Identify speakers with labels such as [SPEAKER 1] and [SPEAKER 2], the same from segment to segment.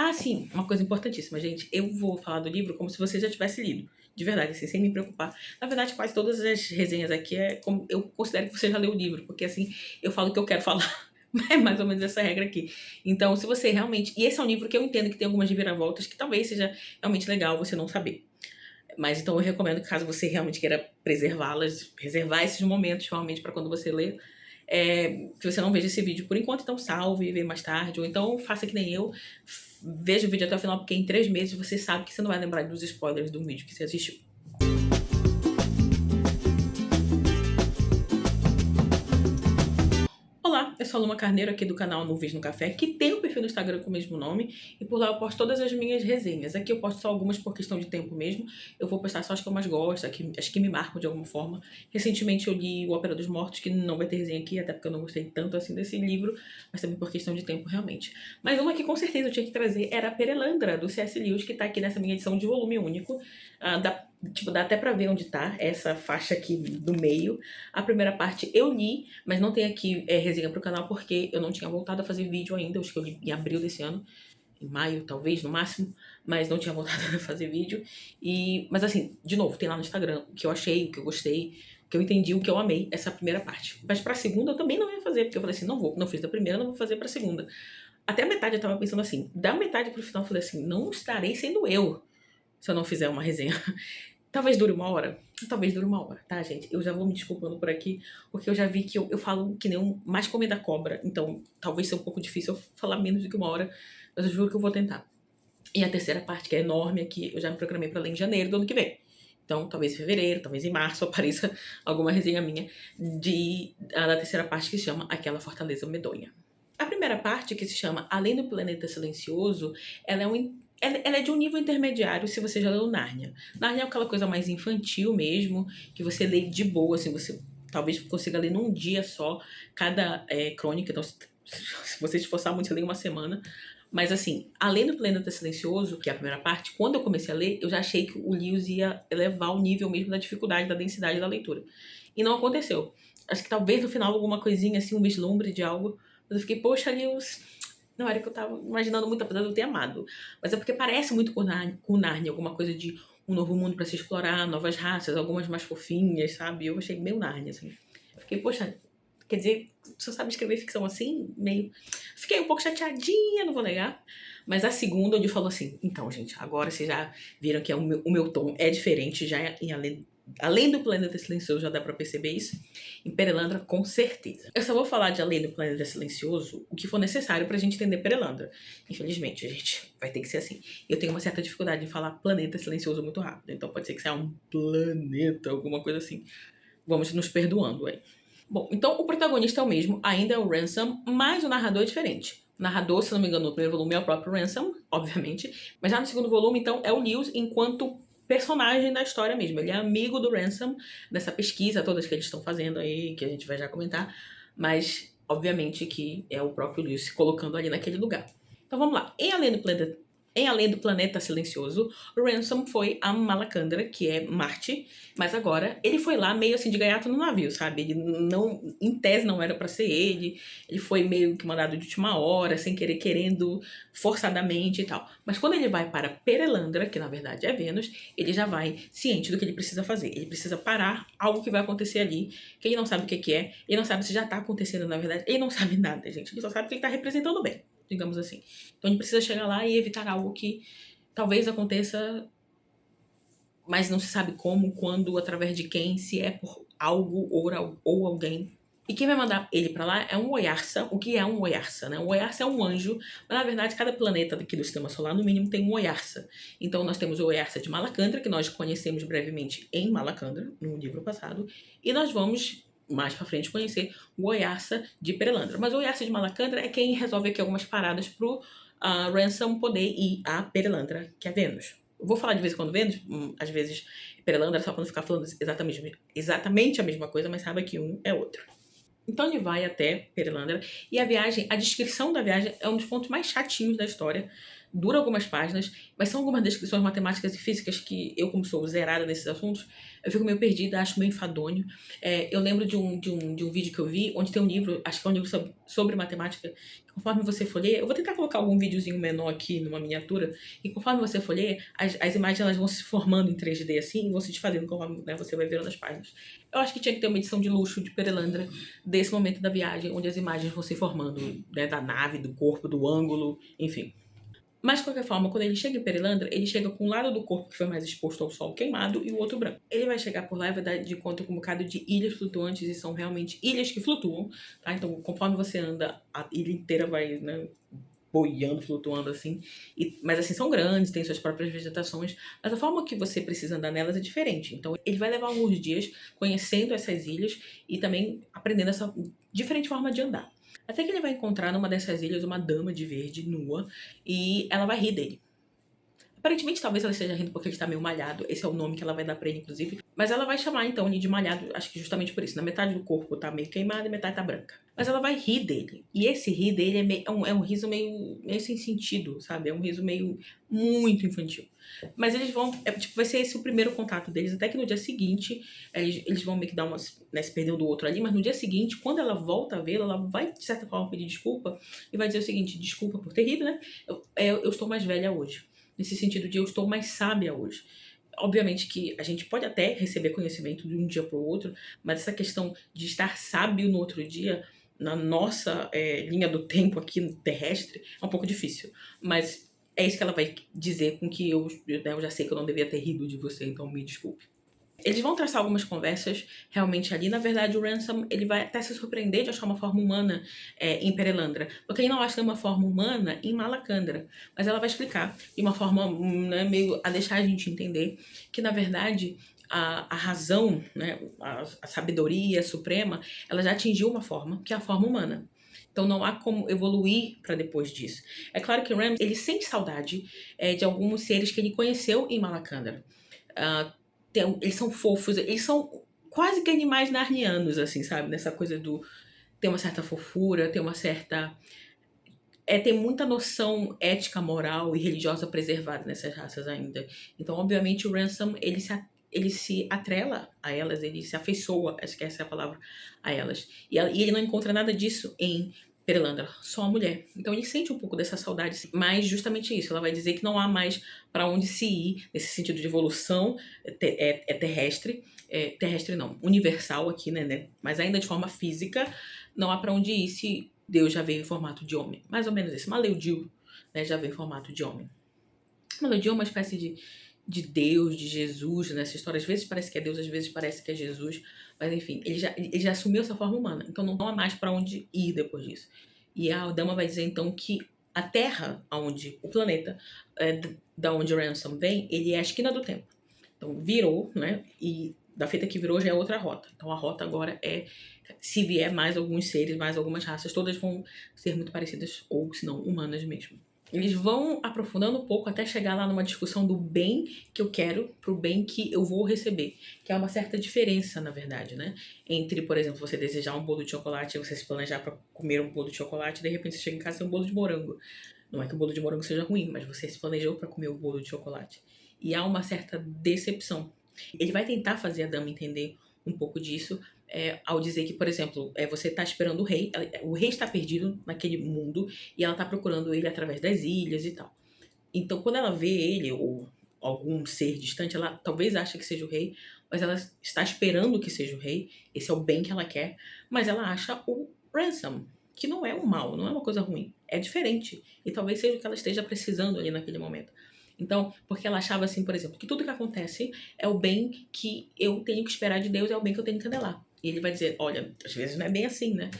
[SPEAKER 1] Ah, sim, uma coisa importantíssima, gente. Eu vou falar do livro como se você já tivesse lido. De verdade, assim, sem me preocupar. Na verdade, quase todas as resenhas aqui é como eu considero que você já leu o livro, porque assim, eu falo o que eu quero falar. É mais ou menos essa regra aqui. Então, se você realmente. E esse é um livro que eu entendo que tem algumas reviravoltas que talvez seja realmente legal você não saber. Mas então eu recomendo que caso você realmente queira preservá-las, reservar esses momentos realmente para quando você lê, que você não veja esse vídeo por enquanto, então salve e vê mais tarde, ou então faça que nem eu, veja o vídeo até o final, porque em 3 meses você sabe que você não vai lembrar dos spoilers do vídeo que você assistiu. Olá, eu sou a Luma Carneiro aqui do canal Nuvens no Café, que tem um perfil no Instagram com o mesmo nome, e por lá eu posto todas as minhas resenhas. Aqui eu posto só algumas por questão de tempo mesmo, eu vou postar só as que eu mais gosto, as que me marcam de alguma forma. Recentemente eu li O Ópera dos Mortos, que não vai ter resenha aqui, até porque eu não gostei tanto assim desse livro, mas também por questão de tempo realmente. Mas uma que com certeza eu tinha que trazer era a Perelandra, do C.S. Lewis, que tá aqui nessa minha edição de volume único. Dá até pra ver onde tá essa faixa aqui do meio. A primeira parte eu li, mas não tem aqui resenha pro canal porque eu não tinha voltado a fazer vídeo ainda. Acho que eu li em abril desse ano, em maio talvez, no máximo, mas não tinha voltado a fazer vídeo. Mas assim, de novo, tem lá no Instagram o que eu achei, o que eu gostei, o que eu entendi, o que eu amei, essa primeira parte. Mas pra segunda eu também não ia fazer, porque eu falei assim, não fiz da primeira, não vou fazer pra segunda. Até a metade eu tava pensando assim, da metade pro final eu falei assim, não estarei sendo eu se eu não fizer uma resenha. Talvez dure 1 hora. Talvez dure 1 hora, tá, gente? Eu já vou me desculpando por aqui, porque eu já vi que eu falo que nem mais comida cobra. Então, talvez seja um pouco difícil eu falar menos do que 1 hora, mas eu juro que eu vou tentar. E a terceira parte, que é enorme aqui, eu já me programei pra ler em janeiro do ano que vem. Então, talvez em fevereiro, talvez em março apareça alguma resenha minha da terceira parte que se chama Aquela Fortaleza Medonha. A primeira parte, que se chama Além do Planeta Silencioso, ela é de um nível intermediário se você já leu Nárnia. Nárnia é aquela coisa mais infantil mesmo, que você lê de boa, assim, você talvez consiga ler num dia só cada crônica. Então, se você se esforçar muito, você lê em uma semana. Mas assim, Além do Planeta Silencioso, que é a primeira parte, quando eu comecei a ler, eu já achei que o Lewis ia elevar o nível mesmo da dificuldade, da densidade da leitura. E não aconteceu. Acho que talvez no final alguma coisinha assim, um vislumbre de algo. Mas eu fiquei, poxa, Lewis, não era que eu tava imaginando muito, apesar de eu ter amado. Mas é porque parece muito com Narnia, alguma coisa de um novo mundo pra se explorar, novas raças, algumas mais fofinhas, sabe? Eu achei meio Narnia, assim. Eu fiquei, poxa, quer dizer, você sabe escrever ficção assim? Meio. Fiquei um pouco chateadinha, não vou negar. Mas a segunda, onde falou assim: então, gente, agora vocês já viram que o meu tom é diferente, já em Além do Planeta Silencioso, já dá pra perceber isso. Em Perelandra, com certeza. Eu só vou falar de Além do Planeta Silencioso o que for necessário pra gente entender Perelandra. Infelizmente, gente, vai ter que ser assim. Eu tenho uma certa dificuldade em falar Planeta Silencioso muito rápido, então pode ser que seja um planeta, alguma coisa assim. Vamos nos perdoando aí. Bom, então o protagonista é o mesmo, ainda é o Ransom, mas o narrador é diferente. O narrador, se não me engano, no primeiro volume é o próprio Ransom, obviamente, mas já no segundo volume, então, é o Lewis enquanto personagem da história mesmo. Ele é amigo do Ransom, dessa pesquisa todas que eles estão fazendo aí, que a gente vai já comentar, mas, obviamente, que é o próprio Lewis se colocando ali naquele lugar. Então vamos lá. Em Além do Planeta Silencioso, o Ransom foi a Malacandra, que é Marte, mas agora ele foi lá meio assim de gaiato no navio, sabe? Ele não, em tese não era pra ser ele foi meio que mandado de última hora, sem querer, querendo, forçadamente e tal. Mas quando ele vai para Perelandra, que na verdade é Vênus, ele já vai ciente do que ele precisa fazer. Ele precisa parar algo que vai acontecer ali, que ele não sabe o que é, ele não sabe se já tá acontecendo na verdade, ele não sabe nada, gente. Ele só sabe que ele tá representando bem, digamos assim. Então ele precisa chegar lá e evitar algo que talvez aconteça, mas não se sabe como, quando, através de quem, se é por algo ou alguém. E quem vai mandar ele pra lá é um Oyarsa. O que é um Oyarsa, né? Um Oyarsa é um anjo, mas na verdade cada planeta aqui do Sistema Solar, no mínimo, tem um Oyarsa. Então nós temos o Oyarsa de Malacandra, que nós conhecemos brevemente em Malacandra, no livro passado, e nós vamos mais pra frente conhecer o Oyarsa de Perelandra. Mas o Oyarsa de Malacandra é quem resolve aqui algumas paradas pro Ransom poder ir a Perelandra, que é Vênus. Eu vou falar de vez em quando Vênus, às vezes Perelandra, só pra não ficar falando exatamente a mesma coisa, mas sabe que um é outro. Então ele vai até Perelandra e a descrição da viagem é um dos pontos mais chatinhos da história, dura algumas páginas, mas são algumas descrições matemáticas e físicas que eu, como sou zerada nesses assuntos, eu fico meio perdida, acho meio enfadonho. Eu lembro de um vídeo que eu vi, onde tem um livro, acho que é um livro sobre matemática, que conforme você folheia, eu vou tentar colocar algum videozinho menor aqui numa miniatura, e conforme você folheia, as imagens elas vão se formando em 3D assim, e vão se desfazendo conforme, né, você vai virando as páginas. Eu acho que tinha que ter uma edição de luxo de Perelandra desse momento da viagem, onde as imagens vão se formando, né, da nave, do corpo, do ângulo, enfim. Mas, de qualquer forma, quando ele chega em Perelandra, ele chega com um lado do corpo que foi mais exposto ao sol queimado e o outro branco. Ele vai chegar por lá e vai dar de conta com um bocado de ilhas flutuantes, e são realmente ilhas que flutuam, tá? Então, conforme você anda, a ilha inteira vai, né, boiando, flutuando assim. Mas assim, são grandes, têm suas próprias vegetações, mas a forma que você precisa andar nelas é diferente. Então, ele vai levar alguns dias conhecendo essas ilhas e também aprendendo essa diferente forma de andar. Até que ele vai encontrar numa dessas ilhas uma dama de verde, nua, e ela vai rir dele. Aparentemente, talvez ela esteja rindo porque ele está meio malhado. Esse é o nome que ela vai dar pra ele, inclusive. Mas ela vai chamar, então, ele de malhado, acho que justamente por isso. Na metade do corpo tá meio queimado e metade tá branca. Mas ela vai rir dele. E esse rir dele é um riso meio sem sentido, sabe? É um riso meio muito infantil. Mas eles vão... vai ser esse o primeiro contato deles. Até que no dia seguinte, eles vão meio que dar umas... né, se perder um do outro ali. Mas no dia seguinte, quando ela volta a vê-lo, ela vai, de certa forma, pedir desculpa. E vai dizer o seguinte: desculpa por ter rido, né? Eu estou mais velha hoje. Nesse sentido de eu estou mais sábia hoje. Obviamente que a gente pode até receber conhecimento de um dia para o outro, mas essa questão de estar sábio no outro dia, na nossa linha do tempo aqui no terrestre, é um pouco difícil. Mas é isso que ela vai dizer com que eu já sei que eu não devia ter rido de você, então me desculpe. Eles vão traçar algumas conversas realmente ali. Na verdade, o Ransom ele vai até se surpreender de achar uma forma humana em Perelandra, porque ele não acha uma forma humana em Malacandra. Mas ela vai explicar de uma forma, né, meio a deixar a gente entender que, na verdade, a razão, né, a sabedoria suprema, ela já atingiu uma forma, que é a forma humana. Então não há como evoluir para depois disso. É claro que o Ram ele sente saudade de alguns seres que ele conheceu em Malacandra. Eles são fofos, eles são quase que animais narnianos, assim, sabe? Nessa coisa do... Tem uma certa fofura, tem uma certa... tem muita noção ética, moral e religiosa preservada nessas raças ainda. Então, obviamente, o Ransom, ele se atrela a elas, ele se afeiçoa, acho que essa é a palavra, a elas. E ele não encontra nada disso em Perelandra, só a mulher. Então ele sente um pouco dessa saudade, mas justamente isso, ela vai dizer que não há mais para onde se ir, nesse sentido de evolução terrestre, terrestre não, universal aqui, né, mas ainda de forma física, não há para onde ir se Deus já veio em formato de homem. Mais ou menos isso, Maleudil, né, já veio em formato de homem. Maleudil é uma espécie de Deus, de Jesus, nessa história. Às vezes parece que é Deus, às vezes parece que é Jesus. Mas enfim, ele já assumiu essa forma humana. Então não há mais para onde ir depois disso. E a dama vai dizer então que a Terra, o planeta, da onde o Ransom vem, ele é a esquina do tempo. Então virou, né? E da feita que virou já é outra rota. Então a rota agora se vier mais alguns seres, mais algumas raças, todas vão ser muito parecidas, ou se não, humanas mesmo. Eles vão aprofundando um pouco até chegar lá numa discussão do bem que eu quero pro bem que eu vou receber. Que é uma certa diferença, na verdade, né? Entre, por exemplo, você desejar um bolo de chocolate e você se planejar para comer um bolo de chocolate e de repente você chega em casa e tem um bolo de morango. Não é que o bolo de morango seja ruim, mas você se planejou para comer o bolo de chocolate. E há uma certa decepção. Ele vai tentar fazer a dama entender um pouco disso, ao dizer que, por exemplo, você está esperando o rei está perdido naquele mundo e ela está procurando ele através das ilhas e tal. Então, quando ela vê ele ou algum ser distante, ela talvez ache que seja o rei, mas ela está esperando que seja o rei, esse é o bem que ela quer, mas ela acha o Ransom, que não é um mal, não é uma coisa ruim, é diferente, e talvez seja o que ela esteja precisando ali naquele momento. Então, porque ela achava assim, por exemplo, que tudo que acontece é o bem que eu tenho que esperar de Deus, é o bem que eu tenho que andelar. E ele vai dizer, olha, às vezes não é bem assim, né?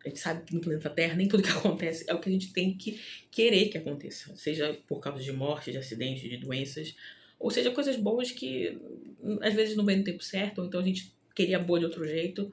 [SPEAKER 1] A gente sabe que no planeta Terra nem tudo que acontece é o que a gente tem que querer que aconteça. Seja por causa de morte, de acidentes, de doenças, ou seja, coisas boas que às vezes não vem no tempo certo, ou então a gente queria boa de outro jeito.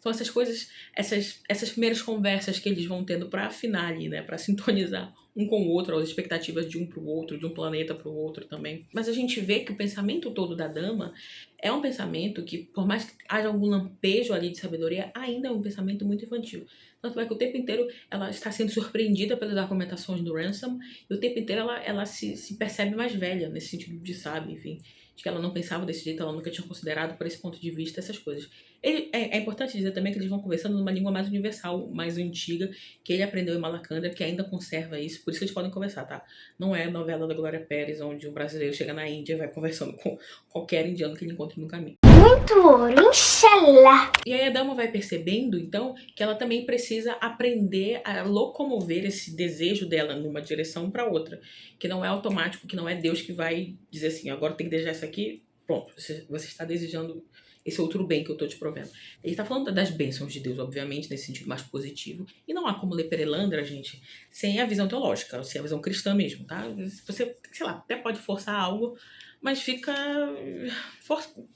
[SPEAKER 1] Então essas coisas, essas primeiras conversas que eles vão tendo pra afinar ali, né, pra sintonizar um com o outro, as expectativas de um pro outro, de um planeta pro outro também. Mas a gente vê que o pensamento todo da dama é um pensamento que, por mais que haja algum lampejo ali de sabedoria, ainda é um pensamento muito infantil. Tanto é que o tempo inteiro ela está sendo surpreendida pelas argumentações do Ransom, e o tempo inteiro ela se percebe mais velha, nesse sentido de sabe, enfim, de que ela não pensava desse jeito, ela nunca tinha considerado por esse ponto de vista essas coisas. É importante dizer também que eles vão conversando numa língua mais universal, mais antiga, que ele aprendeu em Malacandra, que ainda conserva isso, por isso que eles podem conversar, tá? Não é a novela da Glória Pérez, onde um brasileiro chega na Índia e vai conversando com qualquer indiano que ele encontre no caminho. Muito ouro, inshallah! E aí a dama vai percebendo, então, que ela também precisa aprender a locomover esse desejo dela numa direção para outra, que não é automático, que não é Deus que vai dizer assim, agora tem que desejar isso aqui, pronto, você está desejando esse outro bem que eu tô te provendo. Ele tá falando das bênçãos de Deus, obviamente, nesse sentido mais positivo. E não há como ler Perelandra, gente, sem a visão teológica, sem a visão cristã mesmo, tá? Você, sei lá, até pode forçar algo, mas fica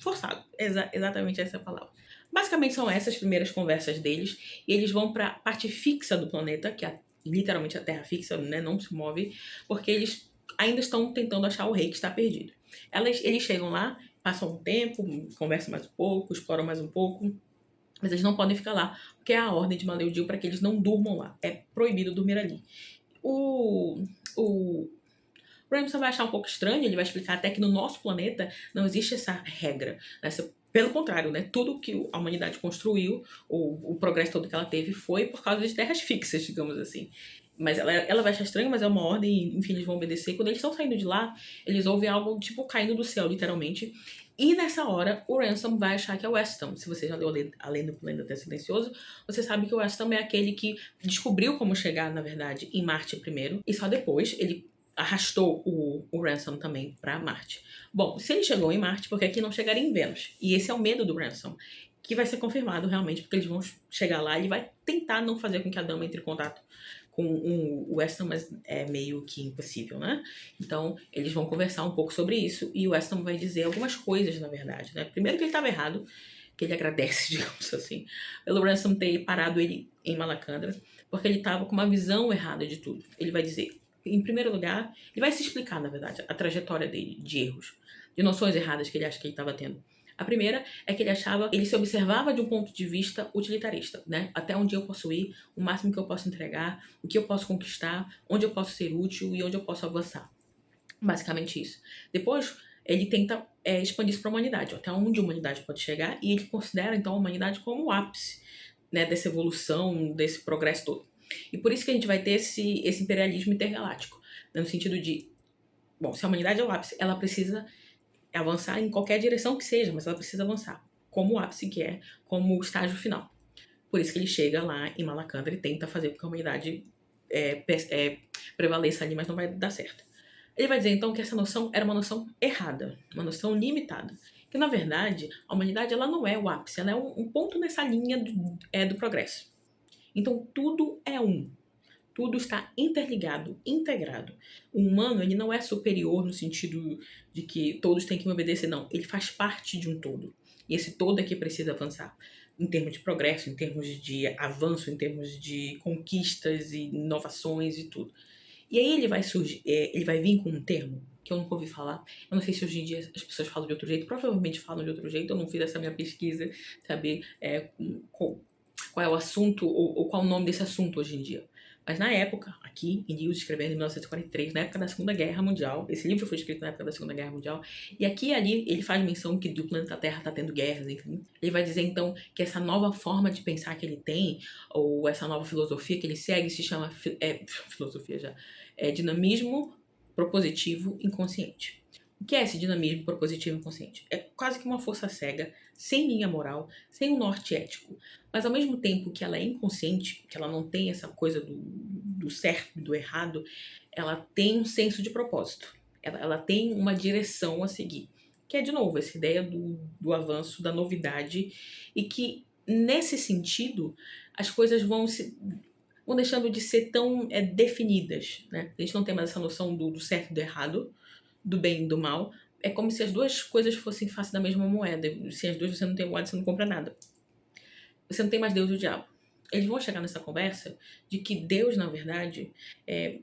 [SPEAKER 1] forçado. Exatamente essa é a palavra. Basicamente são essas primeiras conversas deles, e eles vão pra parte fixa do planeta, que é literalmente a terra fixa, né? Não se move, porque eles ainda estão tentando achar o rei que está perdido. Eles chegam lá, passam um tempo, conversam mais um pouco, exploram mais um pouco, mas eles não podem ficar lá, porque é a ordem de Maleudil para que eles não durmam lá. É proibido dormir ali. O Ramsay vai achar um pouco estranho, ele vai explicar até que no nosso planeta não existe essa regra. Pelo contrário, né? Tudo que a humanidade construiu, o progresso todo que ela teve, foi por causa de terras fixas, digamos assim. Mas ela vai achar estranho, mas é uma ordem, enfim, eles vão obedecer. Quando eles estão saindo de lá, eles ouvem algo tipo caindo do céu, literalmente. E nessa hora, o Ransom vai achar que é o Weston. Se você já leu Além do Planeta Silencioso, você sabe que o Weston é aquele que descobriu como chegar, na verdade, em Marte primeiro. E só depois ele arrastou o Ransom também para Marte. Bom, se ele chegou em Marte, por que aqui não chegaria em Vênus? E esse é o medo do Ransom, que vai ser confirmado realmente, porque eles vão chegar lá e ele vai tentar não fazer com que a dama entre em contato com o Weston, mas é meio que impossível, né? Então, eles vão conversar um pouco sobre isso e o Weston vai dizer algumas coisas, na verdade, né? Primeiro que ele estava errado, que ele agradece, digamos assim, pelo Ransom ter parado ele em Malacandra, porque ele estava com uma visão errada de tudo. Ele vai dizer, em primeiro lugar, ele vai se explicar, na verdade, a trajetória dele de erros, de noções erradas que ele acha que ele estava tendo. A primeira é que ele se observava de um ponto de vista utilitarista, né? Até onde eu posso ir, o máximo que eu posso entregar, o que eu posso conquistar, onde eu posso ser útil e onde eu posso avançar. Basicamente isso. Depois, ele tenta expandir isso para a humanidade, até onde a humanidade pode chegar, e ele considera, então, a humanidade como o ápice, né, dessa evolução, desse progresso todo. E por isso que a gente vai ter esse imperialismo intergaláctico, né, no sentido de, bom, se a humanidade é o ápice, ela precisa avançar em qualquer direção que seja, mas ela precisa avançar, como o ápice que é, como o estágio final. Por isso que ele chega lá em Malacandra e tenta fazer com que a humanidade prevaleça ali, mas não vai dar certo. Ele vai dizer, então, que essa noção era uma noção errada, uma noção limitada. Que, na verdade, a humanidade ela não é o ápice, ela é um ponto nessa linha do progresso. Então, tudo é um. Tudo está interligado, integrado. O humano, ele não é superior no sentido de que todos têm que me obedecer, não. Ele faz parte de um todo. E esse todo é que precisa avançar. Em termos de progresso, em termos de avanço, em termos de conquistas e inovações e tudo. E aí ele vai vir com um termo que eu nunca ouvi falar. Eu não sei se hoje em dia as pessoas falam de outro jeito. Provavelmente falam de outro jeito. Eu não fiz essa minha pesquisa, saber qual é o assunto ou qual é o nome desse assunto hoje em dia. Mas na época, aqui em Lewis, escrevendo em 1943, na época da Segunda Guerra Mundial, esse livro foi escrito na época da Segunda Guerra Mundial, e aqui e ali ele faz menção que o planeta Terra está tendo guerras, enfim. Ele vai dizer então que essa nova forma de pensar que ele tem, ou essa nova filosofia que ele segue, se chama dinamismo propositivo inconsciente. O que é esse dinamismo propositivo inconsciente? É quase que uma força cega, sem linha moral, sem um norte ético. Mas ao mesmo tempo que ela é inconsciente, que ela não tem essa coisa do certo e do errado, ela tem um senso de propósito. Ela tem uma direção a seguir. Que é, de novo, essa ideia do avanço, da novidade. E que, nesse sentido, as coisas vão deixando de ser tão definidas. Né? A gente não tem mais essa noção do certo e do errado, do bem e do mal. É como se as duas coisas fossem face da mesma moeda. Se as duas você não tem moeda, você não compra nada. você não tem mais Deus e o diabo. Eles vão chegar nessa conversa de que Deus, na verdade,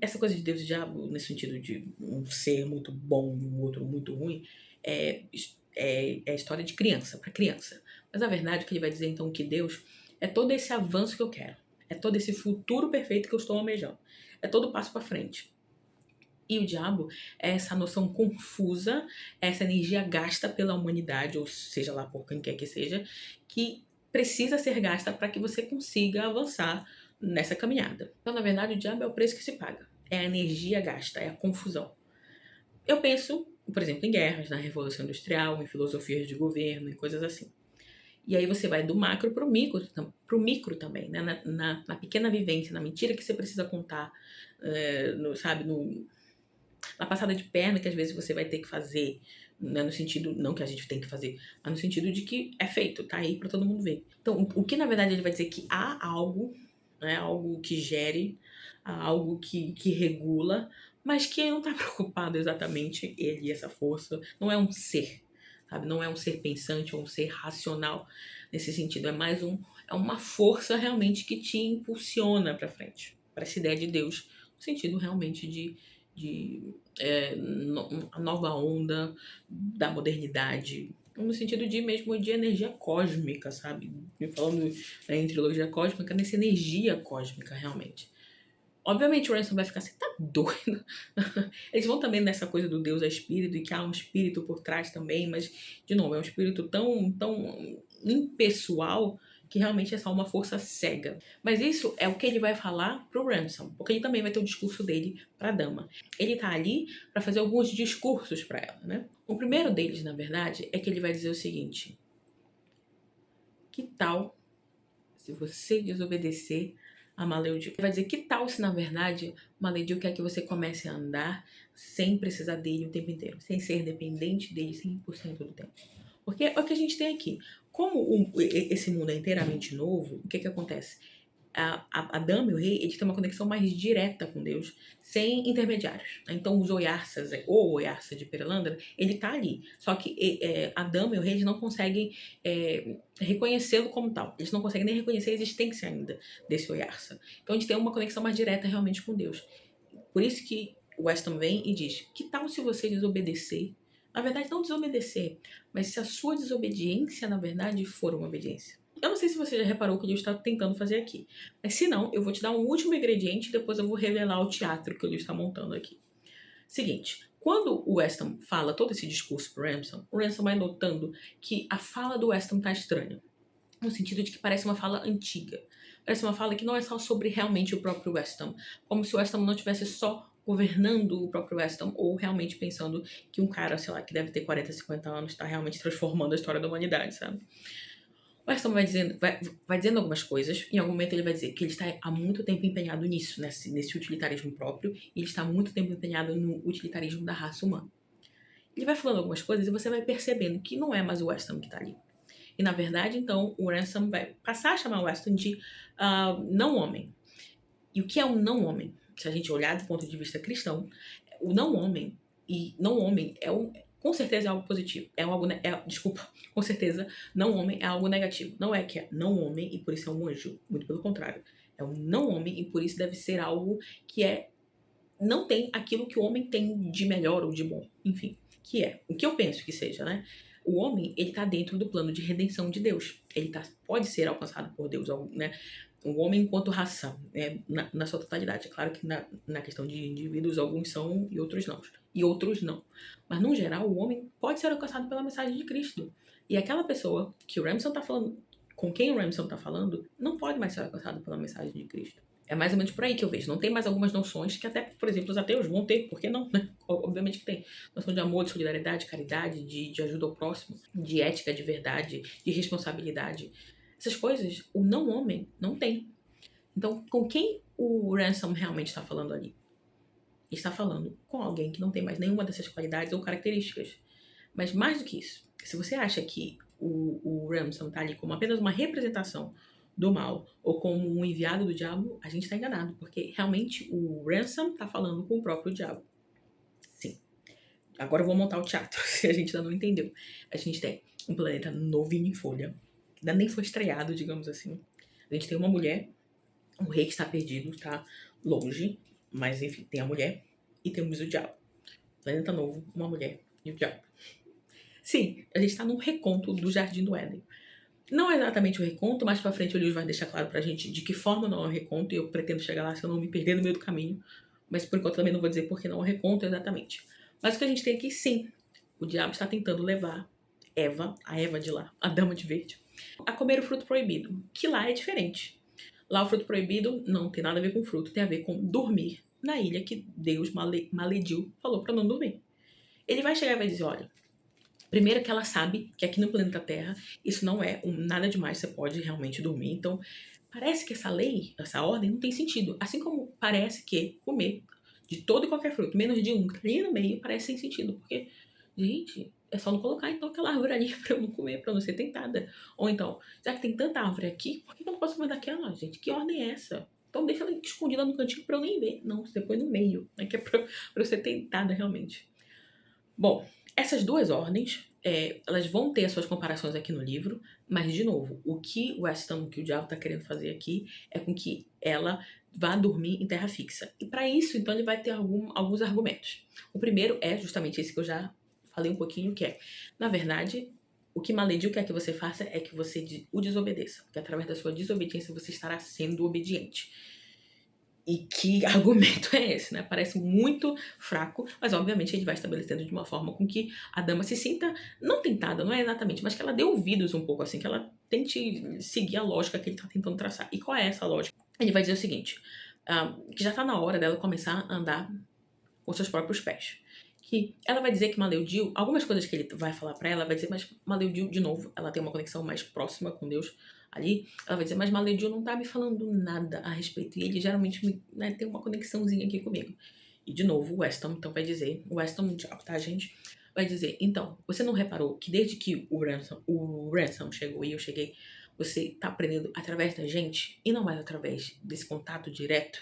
[SPEAKER 1] essa coisa de Deus e diabo, nesse sentido de um ser muito bom e um outro muito ruim, é história de criança, para criança. Mas a verdade é que ele vai dizer, então, que Deus é todo esse avanço que eu quero. É todo esse futuro perfeito que eu estou almejando. É todo passo para frente. E o diabo é essa noção confusa, essa energia gasta pela humanidade, ou seja lá por quem quer que seja, que precisa ser gasta para que você consiga avançar nessa caminhada. Então, na verdade, o diabo é o preço que se paga. É a energia gasta, é a confusão. Eu penso, por exemplo, em guerras, na Revolução Industrial, em filosofias de governo, em coisas assim. E aí você vai do macro para o micro também, né? Na pequena vivência, na mentira que você precisa contar, na passada de perna que às vezes você vai ter que fazer, né, no sentido, não que a gente tem que fazer, mas no sentido de que é feito, tá aí para todo mundo ver. Então, o que na verdade ele vai dizer que há algo, né, algo que gere, algo que regula, mas que não está preocupado exatamente ele e essa força, não é um ser, sabe? Não é um ser pensante ou um ser racional nesse sentido, é uma força realmente que te impulsiona para frente, para essa ideia de Deus, no sentido realmente a nova onda da modernidade, no sentido de mesmo de energia cósmica, sabe? Falando, né, em trilogia cósmica, nessa energia cósmica, realmente. Obviamente o Ransom vai ficar assim, tá doido? Eles vão também nessa coisa do Deus é espírito e que há um espírito por trás também, mas, de novo, é um espírito tão impessoal que realmente é só uma força cega. Mas isso é o que ele vai falar pro Ransom, porque ele também vai ter o discurso dele pra dama. Ele tá ali para fazer alguns discursos para ela, né? O primeiro deles, na verdade, é que ele vai dizer o seguinte: que tal se você desobedecer a Maleudio? Ele vai dizer, que tal se na verdade Maleudio quer que você comece a andar sem precisar dele o tempo inteiro, sem ser dependente dele 100% do tempo. Porque é o que a gente tem aqui. Como esse mundo é inteiramente novo, o que acontece? A dama e o rei, eles têm uma conexão mais direta com Deus, sem intermediários. Então, os Oyarsas, ou Oyarsa de Perelandra, ele tá ali. Só que a dama e o rei, eles não conseguem reconhecê-lo como tal. Eles não conseguem nem reconhecer a existência ainda desse Oyarsa. Então, a gente tem uma conexão mais direta realmente com Deus. Por isso que o Weston vem e diz, que tal se você desobedecer? Na verdade, não desobedecer, mas se a sua desobediência, na verdade, for uma obediência. Eu não sei se você já reparou o que Deus está tentando fazer aqui. Mas se não, eu vou te dar um último ingrediente e depois eu vou revelar o teatro que o Deus está montando aqui. Seguinte, quando o Weston fala todo esse discurso pro Ransom, o Ransom vai notando que a fala do Weston tá estranha. No sentido de que parece uma fala antiga. Parece uma fala que não é só sobre realmente o próprio Weston. Como se o Weston não estivesse só governando o próprio Weston, ou realmente pensando que um cara, sei lá, que deve ter 40, 50 anos, está realmente transformando a história da humanidade, sabe? O Weston vai dizendo algumas coisas, em algum momento ele vai dizer que ele está há muito tempo empenhado nisso, nesse utilitarismo próprio, e ele está há muito tempo empenhado no utilitarismo da raça humana. Ele vai falando algumas coisas e você vai percebendo que não é mais o Weston que está ali. E, na verdade, então, o Ransom vai passar a chamar o Weston de não-homem. E o que é um não-homem? Se a gente olhar do ponto de vista cristão, o não-homem, e não-homem com certeza é algo positivo. Desculpa, com certeza, não-homem é algo negativo. Não é que é não-homem e por isso é um anjo. Muito pelo contrário. É um não-homem e por isso deve ser algo que não tem aquilo que o homem tem de melhor ou de bom. Enfim, que é o que eu penso que seja, né? O homem, ele tá dentro do plano de redenção de Deus. Ele pode ser alcançado por Deus, né? O homem enquanto raça, na sua totalidade. É claro que na questão de indivíduos, alguns são e outros não. E outros não. Mas, no geral, o homem pode ser alcançado pela mensagem de Cristo. E aquela pessoa que o Ramson tá falando, com quem o Ramson tá falando, não pode mais ser alcançado pela mensagem de Cristo. É mais ou menos por aí que eu vejo. Não tem mais algumas noções que até, por exemplo, os ateus vão ter. Por que não, né? Obviamente que tem. Noção de amor, de solidariedade, de caridade, de ajuda ao próximo, de ética, de verdade, de responsabilidade. Essas coisas, o não-homem não tem. Então, com quem o Ransom realmente está falando ali? Está falando com alguém que não tem mais nenhuma dessas qualidades ou características. Mas mais do que isso, se você acha que o Ransom está ali como apenas uma representação do mal ou como um enviado do diabo, a gente está enganado, porque realmente o Ransom está falando com o próprio diabo. Sim. Agora eu vou montar o teatro, se a gente ainda não entendeu. A gente tem um planeta novinho em folha, ainda nem foi estreado, digamos assim. A gente tem uma mulher, um rei que está perdido, tá longe, mas enfim, tem a mulher e temos o diabo. Planeta novo, uma mulher e o diabo. Sim, a gente está num reconto do Jardim do Éden. Não é exatamente o reconto, mais pra frente o Lewis vai deixar claro pra gente de que forma não é o reconto, e eu pretendo chegar lá se eu não me perder no meio do caminho. Mas por enquanto também não vou dizer porque não é o reconto exatamente. Mas o que a gente tem aqui, sim, o diabo está tentando levar Eva, a Eva de lá, a dama de verde, a comer o fruto proibido, que lá é diferente. Lá o fruto proibido não tem nada a ver com fruto, tem a ver com dormir na ilha que Deus malediu, falou pra não dormir. Ele vai chegar e vai dizer, olha, primeiro que ela sabe que aqui no planeta Terra isso não é nada demais, você pode realmente dormir. Então, parece que essa lei, essa ordem não tem sentido. Assim como parece que comer de todo e qualquer fruto, menos de um, que tá ali no meio, parece sem sentido. Porque, gente, é só não colocar então aquela árvore ali pra eu não comer, pra eu não ser tentada. Ou então, já que tem tanta árvore aqui, por que eu não posso comer daquela, gente? Que ordem é essa? Então deixa ela escondida no cantinho pra eu nem ver. Não, você põe no meio, né? Que é pra eu ser tentada realmente. Bom, essas duas ordens, elas vão ter as suas comparações aqui no livro, mas, de novo, o que o Weston, o que o diabo está querendo fazer aqui, é com que ela vá dormir em terra fixa. E para isso, então, ele vai ter alguns argumentos. O primeiro é justamente esse que eu já falei um pouquinho, que é, na verdade, o que Malediu quer que você faça é que você o desobedeça, porque através da sua desobediência você estará sendo obediente. E que argumento é esse, né? Parece muito fraco, mas obviamente ele vai estabelecendo de uma forma com que a dama se sinta, não tentada, não é exatamente, mas que ela dê ouvidos um pouco assim, que ela tente seguir a lógica que ele está tentando traçar. E qual é essa lógica? Ele vai dizer o seguinte, que já está na hora dela começar a andar com seus próprios pés. Que ela vai dizer que Maleudiu, algumas coisas que ele vai falar pra ela, vai dizer, mas Maleudiu, de novo, ela tem uma conexão mais próxima com Deus ali, ela vai dizer, mas Maleudiu não tá me falando nada a respeito, e ele geralmente tem uma conexãozinha aqui comigo. E de novo, o Weston, então vai dizer, o Weston, tá, gente? Vai dizer, então, você não reparou que desde que o Ransom chegou e eu cheguei, você tá aprendendo através da gente, e não mais através desse contato direto?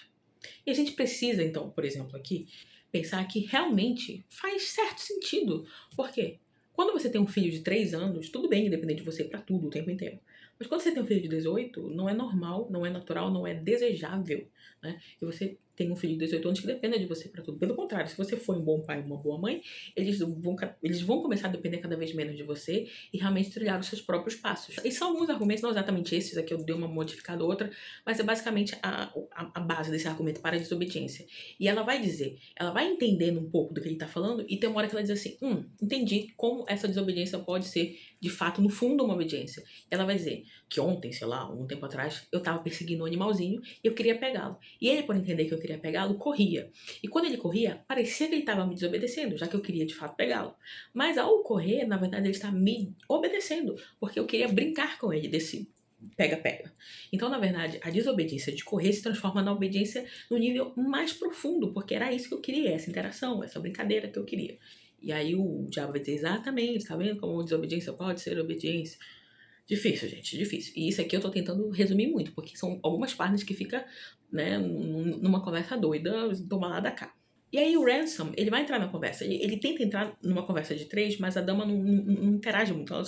[SPEAKER 1] E a gente precisa, então, por exemplo, aqui, pensar que realmente faz certo sentido. Por quê? Quando você tem um filho de 3 anos, tudo bem depender de você para tudo o tempo inteiro. Mas quando você tem um filho de 18, não é normal, não é natural, não é desejável, né? E você tem um filho de 18 anos que dependa de você para tudo. Pelo contrário, se você for um bom pai e uma boa mãe, eles vão começar a depender cada vez menos de você e realmente trilhar os seus próprios passos. E são alguns argumentos, não exatamente esses, aqui eu dei uma modificada ou outra, mas é basicamente a base desse argumento para a desobediência. E ela vai dizer, ela vai entendendo um pouco do que ele tá falando, e tem uma hora que ela diz assim, entendi como essa desobediência pode ser, de fato, no fundo, uma obediência. Ela vai dizer que ontem, sei lá, um tempo atrás, eu tava perseguindo um animalzinho e eu queria pegá-lo. E ele, por entender que eu queria pegá-lo, corria. E quando ele corria, parecia que ele estava me desobedecendo, já que eu queria, de fato, pegá-lo. Mas ao correr, na verdade, ele está me obedecendo, porque eu queria brincar com ele desse pega-pega. Então, na verdade, a desobediência de correr se transforma na obediência no nível mais profundo, porque era isso que eu queria, essa interação, essa brincadeira que eu queria. E aí o diabo vai dizer, exatamente, tá vendo como desobediência pode ser obediência? Difícil, gente, difícil. E isso aqui eu tô tentando resumir muito, porque são algumas páginas que fica, né, numa conversa doida, toma lá da cá. E aí o Ransom, ele vai entrar na conversa. Ele tenta entrar numa conversa de 3, mas a dama não interage muito. Ela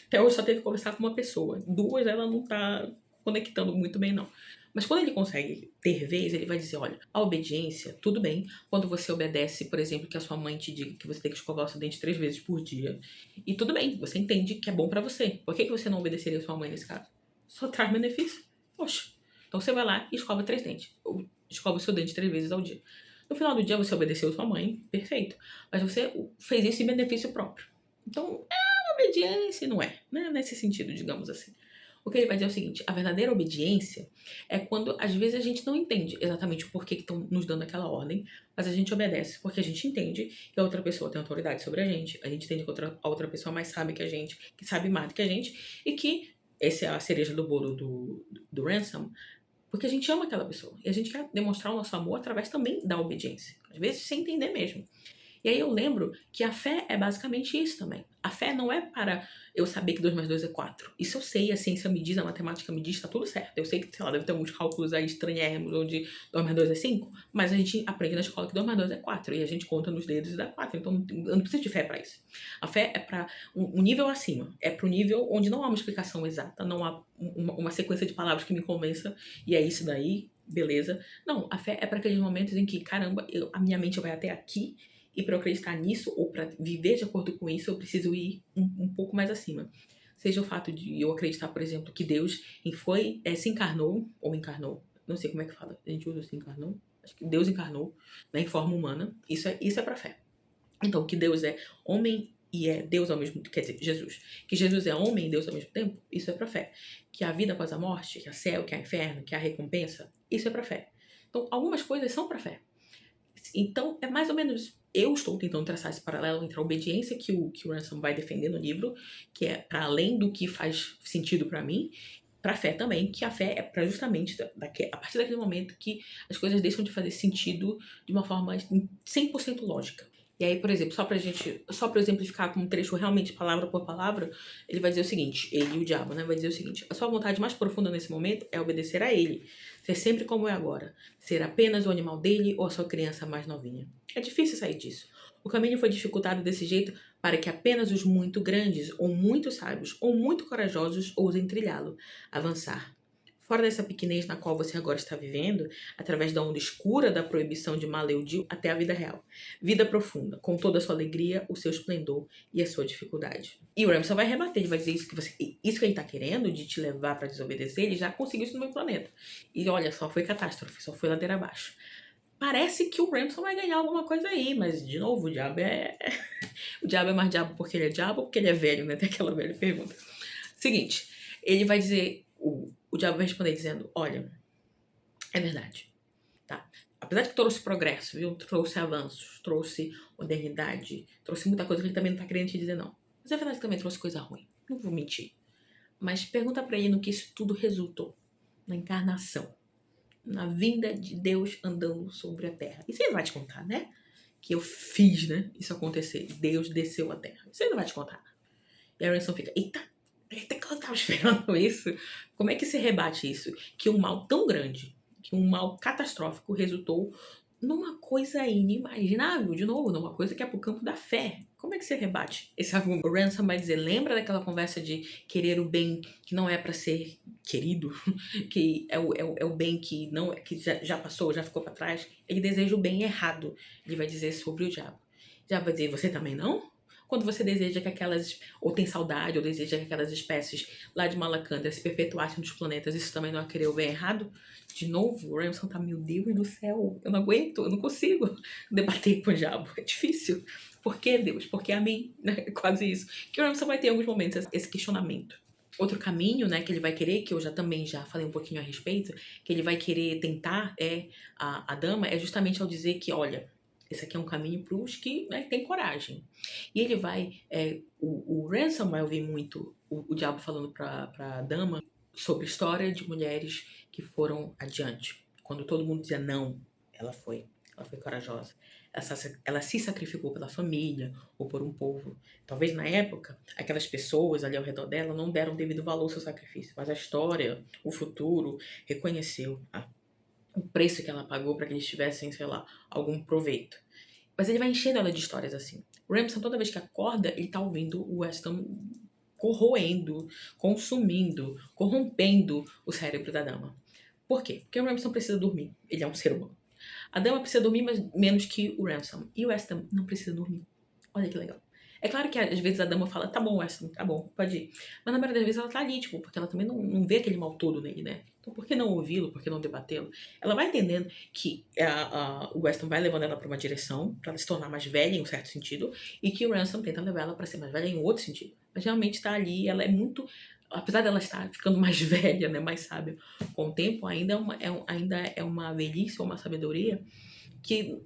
[SPEAKER 1] até hoje só teve que conversar com uma pessoa. 2 ela não tá conectando muito bem, não. Mas quando ele consegue ter vez, ele vai dizer, olha, a obediência, tudo bem, quando você obedece, por exemplo, que a sua mãe te diga que você tem que escovar o seu dente 3 vezes por dia. E tudo bem, você entende que é bom pra você. Por que você não obedeceria a sua mãe nesse caso? Só traz benefício. Poxa. Então você vai lá e escova 3 dentes. Ou escova o seu dente 3 vezes ao dia. No final do dia você obedeceu sua mãe, perfeito. Mas você fez isso em benefício próprio. Então, é uma obediência, não é? Né? Nesse sentido, digamos assim. O que ele vai dizer é o seguinte, a verdadeira obediência é quando, às vezes, a gente não entende exatamente o porquê que estão nos dando aquela ordem, mas a gente obedece porque a gente entende que a outra pessoa tem autoridade sobre a gente entende que a outra pessoa mais sabe que a gente, que sabe mais do que a gente, e que essa é a cereja do bolo do Ransom, porque a gente ama aquela pessoa. E a gente quer demonstrar o nosso amor através também da obediência. Às vezes sem entender mesmo. E aí eu lembro que a fé é basicamente isso também. A fé não é para eu saber que 2 mais 2 é 4. Isso eu sei, a ciência me diz, a matemática me diz, tá tudo certo. Eu sei que, sei lá, deve ter alguns cálculos aí estranhérrimos onde 2 mais 2 é 5, mas a gente aprende na escola que 2 mais 2 é 4 e a gente conta nos dedos e dá 4. Então eu não preciso de fé para isso. A fé é para um nível acima. É para o nível onde não há uma explicação exata, não há uma sequência de palavras que me convença e é isso daí, beleza. Não, a fé é para aqueles momentos em que, caramba, a minha mente vai até aqui e para eu acreditar nisso ou para viver de acordo com isso, eu preciso ir um pouco mais acima. Seja o fato de eu acreditar, por exemplo, que Deus se encarnou, ou encarnou, não sei como é que fala, a gente usa se encarnou, acho que Deus encarnou, né, em forma humana, isso é para fé. Então, que Deus é homem e é Deus ao mesmo tempo, quer dizer, Jesus. Que Jesus é homem e Deus ao mesmo tempo, isso é para fé. Que há vida após a morte, que há céu, que há inferno, que há recompensa, isso é para fé. Então, algumas coisas são para fé. Então, é mais ou menos. Eu estou tentando traçar esse paralelo entre a obediência que o Ransom vai defender no livro, que é para além do que faz sentido para mim, para a fé também, que a fé é para justamente a partir daquele momento que as coisas deixam de fazer sentido de uma forma 100% lógica. E aí, por exemplo, só para exemplificar com um trecho realmente palavra por palavra, ele vai dizer o seguinte, ele e o diabo, né, vai dizer o seguinte: a sua vontade mais profunda nesse momento é obedecer a ele, ser sempre como é agora, ser apenas o animal dele ou a sua criança mais novinha. É difícil sair disso. O caminho foi dificultado desse jeito para que apenas os muito grandes, ou muito sábios, ou muito corajosos ousem trilhá-lo, avançar. Fora dessa pequenez na qual você agora está vivendo, através da onda escura da proibição de Maleudil até a vida real. Vida profunda, com toda a sua alegria, o seu esplendor e a sua dificuldade. E o Ramsay vai rebater, ele vai dizer isso que ele está querendo, de te levar para desobedecer, ele já conseguiu isso no meu planeta. E olha, só foi catástrofe, só foi ladeira abaixo. Parece que o Ramsay vai ganhar alguma coisa aí, mas, de novo, o diabo é... o diabo é mais diabo porque ele é diabo ou porque ele é velho, né? Tem aquela velha pergunta. Seguinte, ele vai dizer... O diabo vai responder dizendo, olha, é verdade, tá? Apesar de que trouxe progresso, viu? Trouxe avanços, trouxe modernidade, trouxe muita coisa que ele também não tá querendo te dizer, não. Mas é verdade que também trouxe coisa ruim, não vou mentir. Mas pergunta pra ele no que isso tudo resultou. Na encarnação. Na vinda de Deus andando sobre a terra. Isso ele vai te contar, né? Que eu fiz, né? Isso acontecer. Deus desceu à terra. Isso ele não vai te contar. E a Ransom fica, eita que ela tava esperando isso. Como é que se rebate isso? Que um mal tão grande, que um mal catastrófico resultou numa coisa inimaginável, de novo, numa coisa que é pro campo da fé. Como é que você rebate esse argumento? O Ransom vai dizer, lembra daquela conversa de querer o bem que não é para ser querido? Que é o bem que não que já passou, já ficou para trás? Ele deseja o bem errado. Ele vai dizer sobre o diabo. O diabo vai dizer, você também não? Quando você deseja que aquelas, ou tem saudade, ou deseja que aquelas espécies lá de Malacandra se perpetuassem nos planetas, isso também não é querer o bem errado? De novo, o Ramsay tá, meu Deus do céu, eu não aguento, eu não consigo debater com o diabo, é difícil. Por que Deus? Por que a mim? Quase isso. Que o Ramsay vai ter em alguns momentos esse questionamento. Outro caminho, né, que ele vai querer, que eu já falei um pouquinho a respeito, que ele vai querer tentar a dama, é justamente ao dizer que, olha, esse aqui é um caminho para os que, né, têm coragem. E ele vai... o Ransom vai ouvir muito o diabo falando para a dama sobre história de mulheres que foram adiante. Quando todo mundo dizia não, ela foi corajosa. Ela se sacrificou pela família ou por um povo. Talvez na época, aquelas pessoas ali ao redor dela não deram devido valor ao seu sacrifício, mas a história, o futuro, reconheceu o preço que ela pagou para que eles tivessem, sei lá, algum proveito. Mas ele vai enchendo ela de histórias assim. O Ramsay, toda vez que acorda, ele tá ouvindo o Weston corroendo, consumindo, corrompendo o cérebro da dama. Por quê? Porque o Ramsay precisa dormir. Ele é um ser humano. A dama precisa dormir, mas menos que o Ransom. E o Weston não precisa dormir. Olha que legal. É claro que às vezes a dama fala, tá bom, Weston, tá bom, pode ir. Mas na maioria das vezes ela tá ali, tipo, porque ela também não vê aquele mal todo nele, né? Então por que não ouvi-lo? Por que não debatê-lo? Ela vai entendendo que o Weston vai levando ela pra uma direção, pra ela se tornar mais velha em um certo sentido, e que o Ransom tenta levar ela pra ser mais velha em outro sentido. Mas realmente tá ali, ela é muito... Apesar dela estar ficando mais velha, né, mais sábia com o tempo, ainda é uma velhice ou uma sabedoria que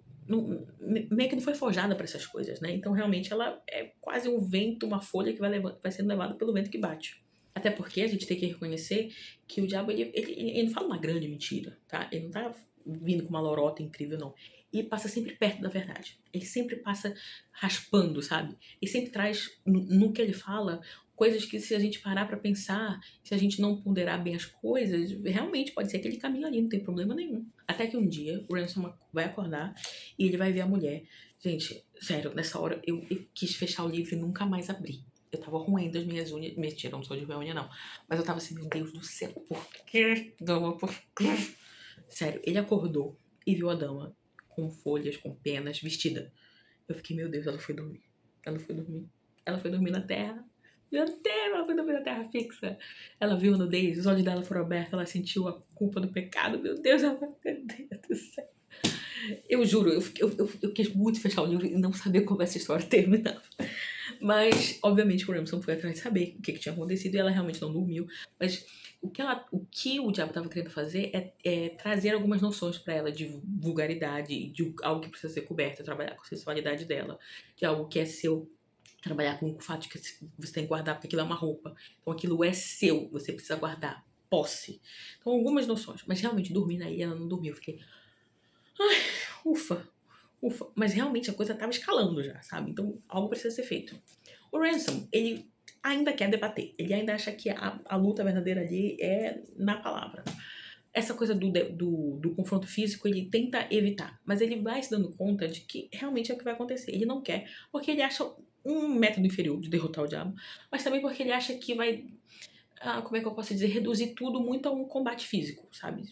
[SPEAKER 1] meio que não foi forjada para essas coisas, né? Então, realmente, ela é quase um vento, uma folha que vai sendo levada pelo vento que bate. Até porque a gente tem que reconhecer que o diabo, ele não fala uma grande mentira, tá? Ele não tá vindo com uma lorota incrível, não. Ele passa sempre perto da verdade. Ele sempre passa raspando, sabe? Ele sempre traz, no que ele fala, coisas que se a gente parar pra pensar, se a gente não ponderar bem as coisas, realmente pode ser aquele caminho ali, não tem problema nenhum. Até que um dia o Ransom vai acordar e ele vai ver a mulher. Gente, sério, nessa hora eu quis fechar o livro e nunca mais abrir. Eu tava roendo as minhas unhas. Mentira, eu não sou de ver unha, não. Mas eu tava assim, meu Deus do céu, por quê? Dama, por quê? Sério, ele acordou e viu a dama com folhas, com penas, vestida. Eu fiquei, meu Deus, ela foi dormir. Ela foi dormir. Ela foi dormir na terra. Meu Deus, ela foi dormir na terra fixa. Ela viu a nudez, os olhos dela foram abertos, ela sentiu a culpa do pecado. Meu Deus, meu Deus do céu. Eu juro, eu quis muito fechar o livro e não saber como essa história terminava. Mas, obviamente, o Ramson foi atrás de saber o que tinha acontecido e ela realmente não dormiu. Mas o que o diabo estava querendo fazer é trazer algumas noções para ela de vulgaridade, de algo que precisa ser coberto, trabalhar com a sexualidade dela, de algo que é seu, trabalhar com o fato de que você tem que guardar porque aquilo é uma roupa. Então aquilo é seu, você precisa guardar. Posse. Então algumas noções. Mas realmente, dormindo aí, ela não dormiu. Eu fiquei, ai, ufa, ufa. Mas realmente a coisa tava escalando já, sabe? Então algo precisa ser feito. O Ransom, ele ainda quer debater. Ele ainda acha que a luta verdadeira ali é na palavra. Essa coisa do confronto físico ele tenta evitar. Mas ele vai se dando conta de que realmente é o que vai acontecer. Ele não quer, porque ele acha um método inferior de derrotar o diabo. Mas também porque ele acha que vai... como é que eu posso dizer? Reduzir tudo muito a um combate físico, sabe?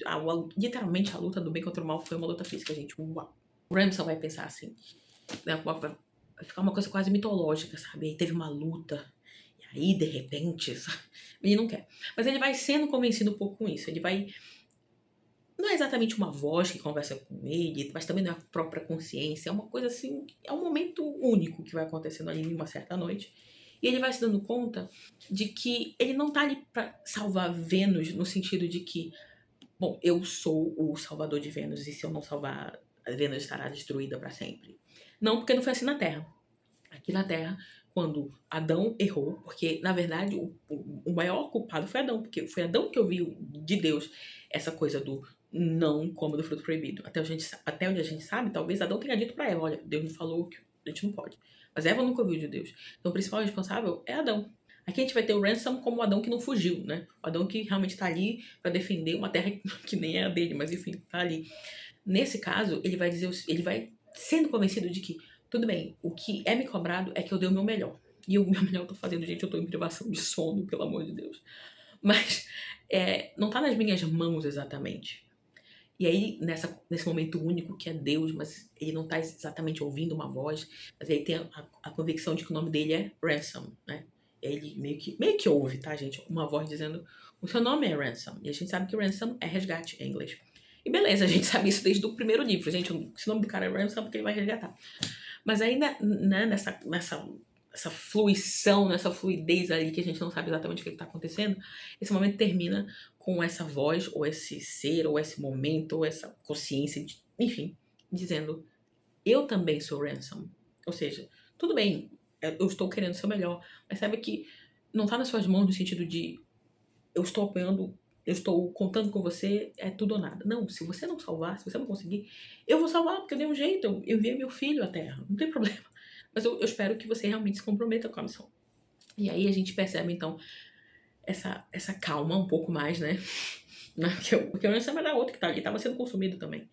[SPEAKER 1] Literalmente a luta do bem contra o mal foi uma luta física, gente. Uau. O Ramson vai pensar assim, né? Vai ficar uma coisa quase mitológica, sabe? Aí teve uma luta, e aí, de repente, sabe? Ele não quer. Mas ele vai sendo convencido um pouco com isso. Ele vai... Não é exatamente uma voz que conversa com ele, mas também não é a própria consciência. É uma coisa assim... É um momento único que vai acontecendo ali em uma certa noite. E ele vai se dando conta de que ele não tá ali pra salvar Vênus no sentido de que, bom, eu sou o salvador de Vênus e se eu não salvar, a Vênus estará destruída para sempre. Não, porque não foi assim na Terra. Aqui na Terra, quando Adão errou, porque na verdade o maior culpado foi Adão, porque foi Adão que ouviu de Deus essa coisa do não coma do fruto proibido. Até onde a gente sabe, talvez Adão tenha dito para Eva, olha, Deus me falou que a gente não pode. Mas Eva nunca ouviu de Deus. Então o principal responsável é Adão. Aqui a gente vai ter o Ransom como o Adão que não fugiu, né? O Adão que realmente tá ali para defender uma terra que nem é a dele, mas enfim, tá ali. Nesse caso, ele vai dizer, ele vai sendo convencido de que tudo bem, o que é me cobrado é que eu dei o meu melhor. E o meu melhor eu tô fazendo, gente, eu tô em privação de sono, pelo amor de Deus. Mas não tá nas minhas mãos exatamente. E aí, nesse momento único que é Deus, mas ele não tá exatamente ouvindo uma voz, mas ele tem a convicção de que o nome dele é Ransom, né? Ele meio que ouve, tá, gente? Uma voz dizendo, o seu nome é Ransom. E a gente sabe que Ransom é resgate em inglês. E beleza, a gente sabe isso desde o primeiro livro, gente. Se o nome do cara é Ransom, porque ele vai resgatar. Mas ainda, né, nessa fluição, nessa fluidez ali que a gente não sabe exatamente o que está acontecendo, esse momento termina com essa voz, ou esse ser, ou esse momento, ou essa consciência, enfim, dizendo, eu também sou Ransom. Ou seja, tudo bem, eu estou querendo ser o melhor, mas sabe que não está nas suas mãos no sentido de eu estou apoiando, eu estou contando com você, é tudo ou nada. Não, se você não salvar, se você não conseguir, eu vou salvar, porque eu dei um jeito, eu enviei meu filho à Terra, não tem problema. Mas eu espero que você realmente se comprometa com a missão. E aí a gente percebe, então, essa calma um pouco mais, né? Porque o Ansem era outro que tá ali, estava sendo consumido também.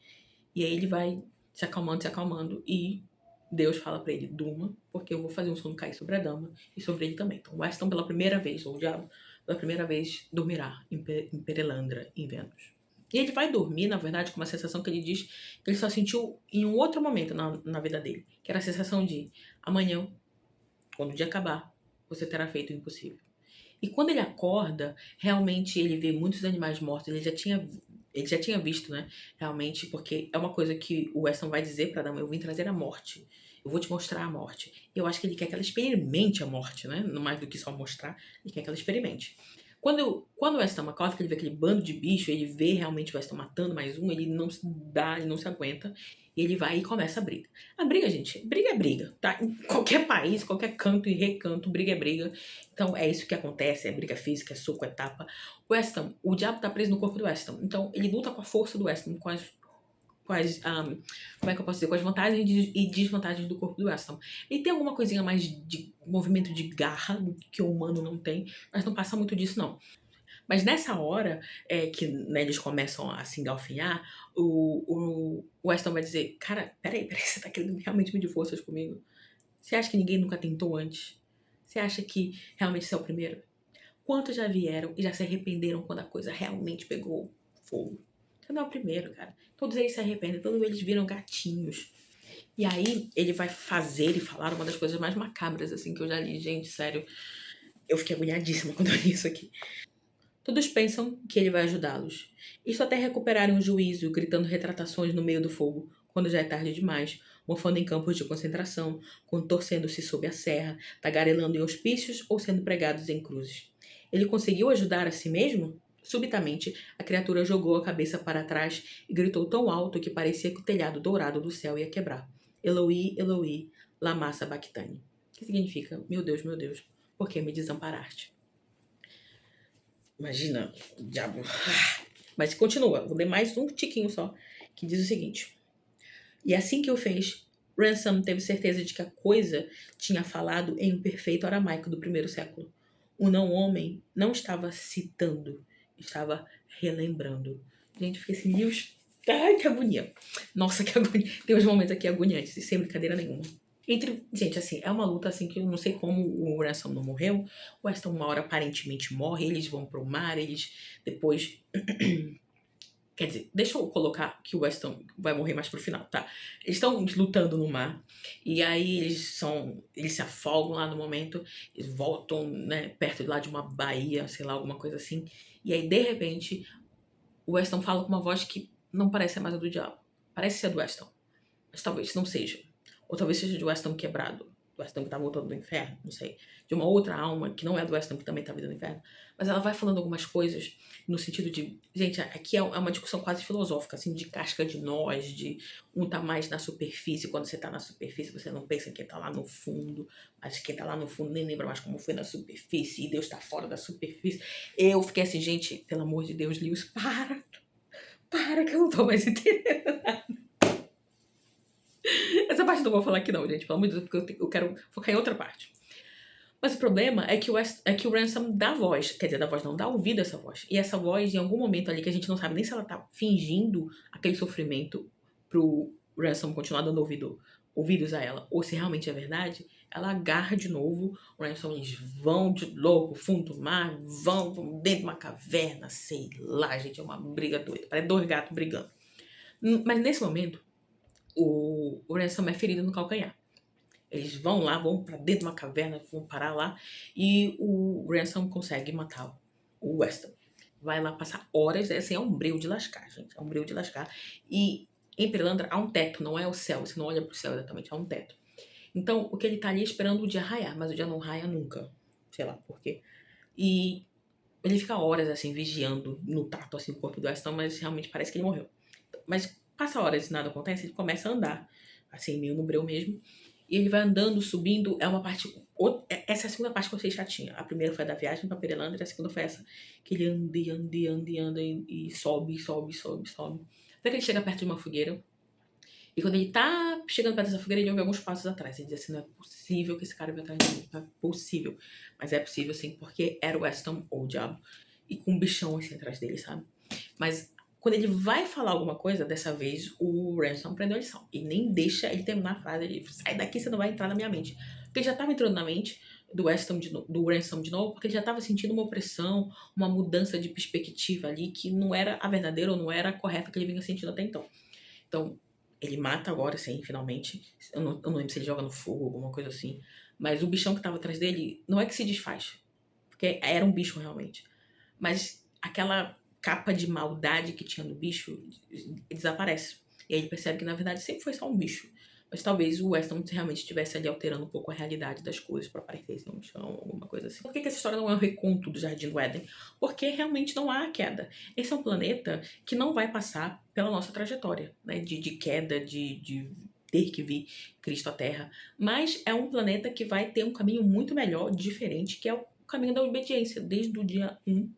[SPEAKER 1] E aí ele vai se acalmando, e Deus fala pra ele, durma, porque eu vou fazer um sono cair sobre a dama e sobre ele também. Então Weston, pela primeira vez, ou o diabo, pela primeira vez, dormirá em Perelandra, em Vênus. E ele vai dormir, na verdade, com uma sensação que ele diz que ele só sentiu em um outro momento na vida dele, que era a sensação de amanhã, quando o dia acabar, você terá feito o impossível. E quando ele acorda, realmente ele vê muitos animais mortos, ele já tinha visto, né? Realmente, porque é uma coisa que o Weston vai dizer pra Dama, eu vim trazer a morte. Eu vou te mostrar a morte. E eu acho que ele quer que ela experimente a morte, né? Não mais do que só mostrar, ele quer que ela experimente. Quando o Weston acorda, que ele vê aquele bando de bicho, ele vê realmente o Weston matando mais um, ele não se dá, ele não se aguenta, e ele vai e começa a briga. A briga, gente, briga é briga, tá? Em qualquer país, qualquer canto e recanto, briga é briga. Então é isso que acontece, é briga física, é soco, é tapa. O Weston, o diabo tá preso no corpo do Weston, então ele luta com a força do Weston, com as como é que eu posso dizer, com as vantagens e desvantagens do corpo do Weston. Ele tem alguma coisinha mais de movimento de garra que o humano não tem, mas não passa muito disso não. Mas nessa hora que né, eles começam a se engalfinhar, o Weston vai dizer, cara, peraí, você tá querendo realmente medir forças comigo? Você acha que ninguém nunca tentou antes? Você acha que realmente você é o primeiro? Quantos já vieram e já se arrependeram quando a coisa realmente pegou fogo? Você não é o primeiro, cara. Todos eles se arrependem, todos eles viram gatinhos. E aí ele vai fazer e falar uma das coisas mais macabras assim que eu já li. Gente, sério, eu fiquei agoniadíssima quando eu li isso aqui. Todos pensam que ele vai ajudá-los. Isso até recuperarem o juízo, gritando retratações no meio do fogo, quando já é tarde demais, mofando em campos de concentração, contorcendo-se sob a serra, tagarelando em hospícios ou sendo pregados em cruzes. Ele conseguiu ajudar a si mesmo? Subitamente, a criatura jogou a cabeça para trás e gritou tão alto que parecia que o telhado dourado do céu ia quebrar. Eloi, Eloi, lama sabachthani. Que significa, meu Deus, por que me desamparaste? Imagina, o diabo. Mas continua, vou ler mais um tiquinho só, que diz o seguinte. E assim que o fez, Ransom teve certeza de que a coisa tinha falado em um perfeito aramaico do primeiro século. O não-homem não estava citando, estava relembrando. Gente, fiquei assim, Deus, ai, que agonia. Nossa, que agonia. Tem uns momentos aqui agoniantes, sem brincadeira nenhuma. Gente, assim, é uma luta assim que eu não sei como o Ransom não morreu. O Weston uma hora aparentemente morre, eles vão pro mar, eles depois... Quer dizer, deixa eu colocar que o Weston vai morrer mais pro final, tá? Eles estão lutando no mar, e aí eles se afogam lá no momento, eles voltam, né, perto de lá de uma baía, sei lá, alguma coisa assim. E aí, de repente, o Weston fala com uma voz que não parece a mais a do diabo. Parece ser a do Weston, mas talvez não seja. Ou talvez seja de Weston quebrado. Do Weston que tá voltando do inferno, não sei. De uma outra alma, que não é do Weston, que também tá vindo do inferno. Mas ela vai falando algumas coisas no sentido de... Gente, aqui é uma discussão quase filosófica, assim, de casca de nós, de um tá mais na superfície. Quando você tá na superfície, você não pensa que tá lá no fundo. Mas quem tá lá no fundo nem lembra mais como foi na superfície. E Deus tá fora da superfície. Eu fiquei assim, gente, pelo amor de Deus, Lewis, para que eu não tô mais entendendo nada. Essa parte eu não vou falar aqui não, gente, pelo amor de Deus, porque eu quero focar em outra parte. Mas o problema é que o Ransom dá voz, quer dizer, dá voz não, dá ouvido a essa voz. E essa voz, em algum momento ali, que a gente não sabe nem se ela tá fingindo aquele sofrimento pro Ransom continuar dando ouvidos a ela, ou se realmente é verdade, ela agarra de novo o Ransom, eles vão de louco, fundo do mar, vão dentro de uma caverna, sei lá, gente, é uma briga doida, parece dois gatos brigando. Mas nesse momento, o Ransom é ferido no calcanhar. Eles vão lá, vão pra dentro de uma caverna, vão parar lá, e o Ransom consegue matar o Weston. Vai lá passar horas, assim, é um breu de lascar, gente, é um breu de lascar. E em Perelandra há um teto, não é o céu, você não olha pro céu exatamente, há um teto. Então, o que ele tá ali é esperando o dia raiar, mas o dia não raia nunca, sei lá por quê. E ele fica horas, assim, vigiando no tato, assim, o corpo do Weston, mas realmente parece que ele morreu. Mas passa horas e nada acontece, ele começa a andar, assim, meio no breu mesmo. E ele vai andando, subindo, é uma parte... Essa é a segunda parte que eu achei chatinha. A primeira foi a da viagem pra Perelandra, e a segunda foi essa. Que ele anda e sobe. Até que ele chega perto de uma fogueira. E quando ele tá chegando perto dessa fogueira, ele ouve alguns passos atrás. Ele diz assim, não é possível que esse cara venha atrás de mim. Não é possível. Mas é possível, sim, porque era o Weston, ou o diabo. E com um bichão assim atrás dele, sabe? Mas quando ele vai falar alguma coisa, dessa vez o Ransom aprendeu a lição. E nem deixa ele terminar a frase. Ele sai daqui, você não vai entrar na minha mente. Porque ele já estava entrando na mente do Ransom de novo, porque ele já estava sentindo uma opressão, uma mudança de perspectiva ali, que não era a verdadeira ou não era a correta que ele vinha sentindo até então. Então, ele mata agora, sim, finalmente. Eu não lembro se ele joga no fogo, alguma coisa assim. Mas o bichão que estava atrás dele, não é que se desfaz. Porque era um bicho realmente. Mas aquela capa de maldade que tinha no bicho desaparece. E aí ele percebe que na verdade sempre foi só um bicho. Mas talvez o Weston realmente estivesse ali alterando um pouco a realidade das coisas para parecer ser um chão, alguma coisa assim. Por que essa história não é um reconto do Jardim do Éden? Porque realmente não há queda. Esse é um planeta que não vai passar pela nossa trajetória, né? De queda, de ter que vir Cristo à Terra. Mas é um planeta que vai ter um caminho muito melhor, diferente, que é o caminho da obediência, desde o dia 1,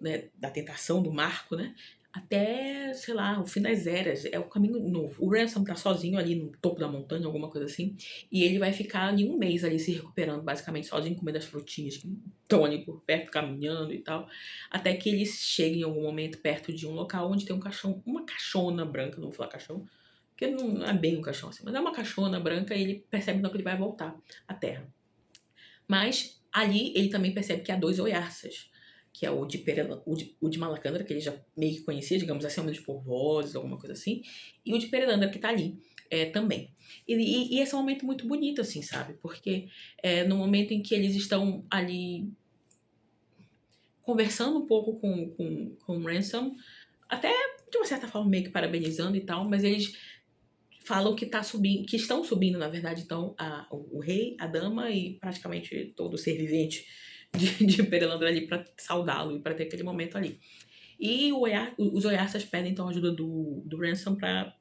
[SPEAKER 1] né, da tentação do Marco, né, até, sei lá, o fim das eras, é o caminho novo. O Ransom tá sozinho ali no topo da montanha, alguma coisa assim, e ele vai ficar ali um mês ali se recuperando, basicamente sozinho, comendo as frutinhas que estão ali por perto, caminhando e tal, até que eles cheguem em algum momento perto de um local onde tem um caixão, uma caixona branca, não vou falar caixão, porque não é bem um caixão assim, mas é uma caixona branca e ele percebe então que ele vai voltar à Terra. Mas ali ele também percebe que há dois Oyarsas, que é o de Malacandra, que ele já meio que conhecia, digamos assim, ao menos por vozes, alguma coisa assim, e o de Perelandra, que tá ali também. E esse é um momento muito bonito, assim, sabe? Porque no momento em que eles estão ali conversando um pouco com o Ransom, até de uma certa forma meio que parabenizando e tal, mas eles falam que tá subindo, que estão subindo, na verdade, então, o rei, a dama e praticamente todo ser vivente de Perelandra ali para saudá-lo e para ter aquele momento ali. E os Oyarsas pedem então a ajuda do Ransom para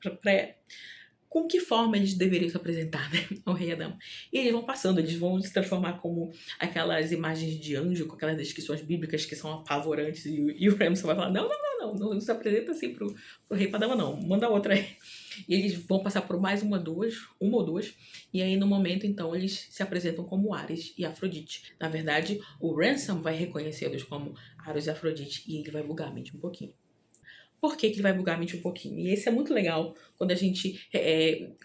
[SPEAKER 1] com que forma eles deveriam se apresentar, né, ao rei Adão. E eles vão passando, eles vão se transformar como aquelas imagens de anjo, com aquelas descrições bíblicas que são apavorantes, e o Ramsay vai falar, não se apresenta assim pro rei Padama, não, manda outra aí. E eles vão passar por mais uma ou duas, e aí no momento, então, eles se apresentam como Ares e Afrodite. Na verdade, o Ransom vai reconhecê-los como Ares e Afrodite, e ele vai bugar a mente um pouquinho. Por que ele vai bugar a mente um pouquinho? E esse é muito legal quando a gente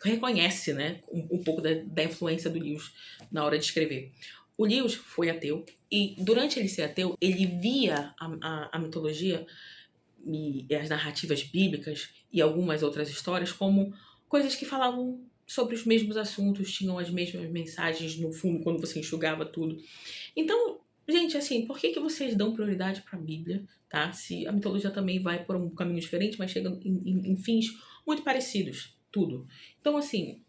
[SPEAKER 1] reconhece, né, um pouco da influência do Lewis na hora de escrever. O Lewis foi ateu e durante ele ser ateu, ele via a mitologia e as narrativas bíblicas e algumas outras histórias como coisas que falavam sobre os mesmos assuntos, tinham as mesmas mensagens no fundo quando você enxugava tudo. Então, gente, assim, por que vocês dão prioridade para a Bíblia, tá? Se a mitologia também vai por um caminho diferente, mas chega em fins muito parecidos, tudo. Então, assim,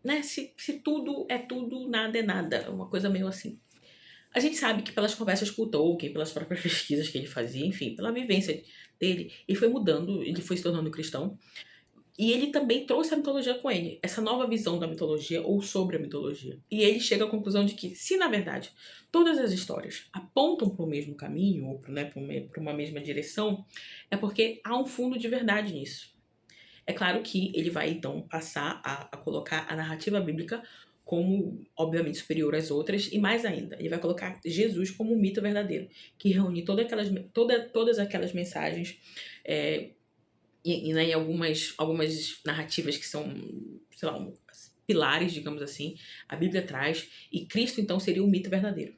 [SPEAKER 1] né, se tudo é tudo, nada é nada, é uma coisa meio assim. A gente sabe que pelas conversas com o Tolkien, pelas próprias pesquisas que ele fazia, enfim, pela vivência dele, ele foi mudando, ele foi se tornando cristão, e ele também trouxe a mitologia com ele, essa nova visão da mitologia ou sobre a mitologia. E ele chega à conclusão de que, se na verdade todas as histórias apontam para o mesmo caminho, ou para uma mesma direção, é porque há um fundo de verdade nisso. É claro que ele vai então passar a colocar a narrativa bíblica como, obviamente, superior às outras, e mais ainda, ele vai colocar Jesus como um mito verdadeiro, que reúne todas aquelas mensagens né, em algumas narrativas que são, sei lá, pilares, digamos assim, a Bíblia traz, e Cristo, então, seria o mito verdadeiro.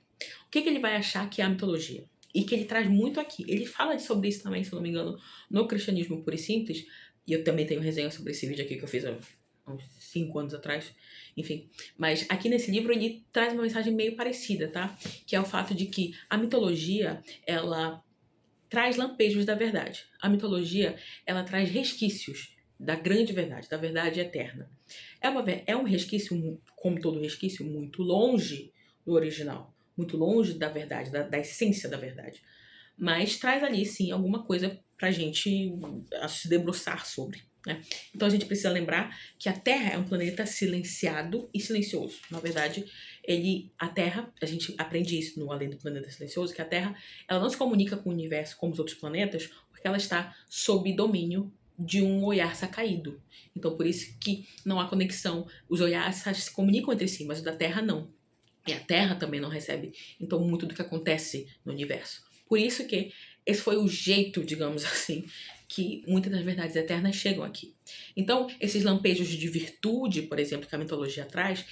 [SPEAKER 1] O que ele vai achar que é a mitologia? E que ele traz muito aqui. Ele fala sobre isso também, se não me engano, no Cristianismo Puro e Simples, e eu também tenho resenha sobre esse vídeo aqui que eu fiz há uns 5 anos atrás, enfim. Mas aqui nesse livro ele traz uma mensagem meio parecida, tá? Que é o fato de que a mitologia, ela traz lampejos da verdade. A mitologia, ela traz resquícios da grande verdade, da verdade eterna. É um resquício, como todo resquício, muito longe do original, muito longe da verdade, da essência da verdade. Mas traz ali, sim, alguma coisa pra gente se debruçar sobre. Né? Então a gente precisa lembrar que a Terra é um planeta silenciado e silencioso. Na verdade, a Terra, a gente aprende isso no Além do Planeta Silencioso, que a Terra ela não se comunica com o universo como os outros planetas, porque ela está sob domínio de um Oyarsa caído. Então por isso que não há conexão. Os Oyarsas se comunicam entre si, mas o da Terra não. E a Terra também não recebe, então, muito do que acontece no universo. Por isso que esse foi o jeito, digamos assim, que muitas das verdades eternas chegam aqui. Então, esses lampejos de virtude, por exemplo, que a mitologia traz,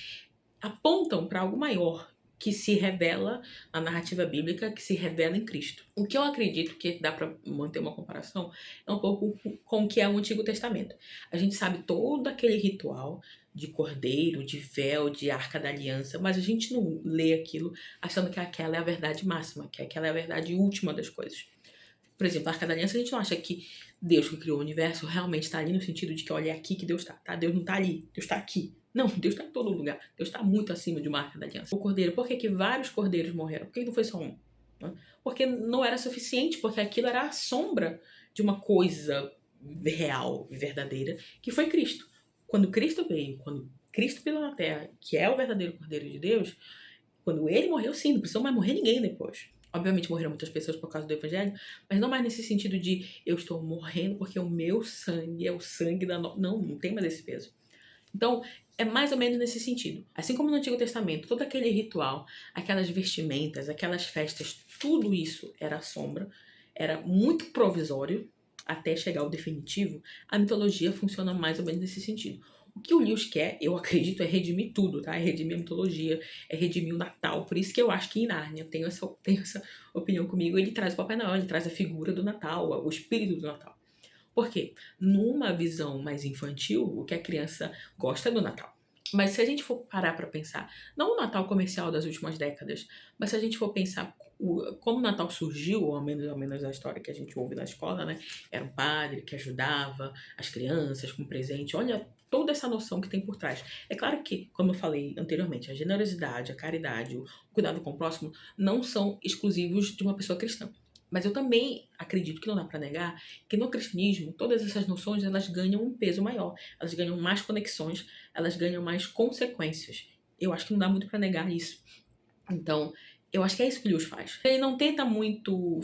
[SPEAKER 1] apontam para algo maior que se revela na narrativa bíblica, que se revela em Cristo. O que eu acredito que dá para manter uma comparação é um pouco com o que é o Antigo Testamento. A gente sabe todo aquele ritual de cordeiro, de véu, de arca da aliança, mas a gente não lê aquilo achando que aquela é a verdade máxima, que aquela é a verdade última das coisas. Por exemplo, a Arca da Aliança, a gente não acha que Deus que criou o universo realmente está ali no sentido de que, olha, é aqui que Deus está, tá? Deus não está ali, Deus está aqui. Não, Deus está em todo lugar. Deus está muito acima de uma Arca da Aliança. O cordeiro, por que vários cordeiros morreram? Por que não foi só um? Porque não era suficiente, porque aquilo era a sombra de uma coisa real e verdadeira, que foi Cristo. Quando Cristo veio, quando Cristo pisou na Terra, que é o verdadeiro Cordeiro de Deus, quando ele morreu, sim, não precisou mais morrer ninguém depois. Obviamente morreram muitas pessoas por causa do evangelho, mas não mais nesse sentido de eu estou morrendo porque o meu sangue é o sangue da... Não, não tem mais esse peso. Então, é mais ou menos nesse sentido. Assim como no Antigo Testamento, todo aquele ritual, aquelas vestimentas, aquelas festas, tudo isso era sombra, era muito provisório até chegar ao definitivo. A mitologia funciona mais ou menos nesse sentido. O que o Lewis quer, eu acredito, é redimir tudo, tá? É redimir a mitologia, é redimir o Natal. Por isso que eu acho que em Nárnia, eu tenho essa opinião comigo, ele traz o Papai Noel, ele traz a figura do Natal, o espírito do Natal. Por quê? Numa visão mais infantil, o que a criança gosta é do Natal. Mas se a gente for parar para pensar, não o Natal comercial das últimas décadas, mas se a gente for pensar como o Natal surgiu, ou ao menos a história que a gente ouve na escola, né? Era um padre que ajudava as crianças com presente. Olha toda essa noção que tem por trás. É claro que, como eu falei anteriormente, a generosidade, a caridade, o cuidado com o próximo não são exclusivos de uma pessoa cristã. Mas eu também acredito que não dá para negar que no cristianismo todas essas noções elas ganham um peso maior, elas ganham mais conexões, elas ganham mais consequências. Eu acho que não dá muito para negar isso. Então, eu acho que é isso que o Lewis faz. Ele não tenta muito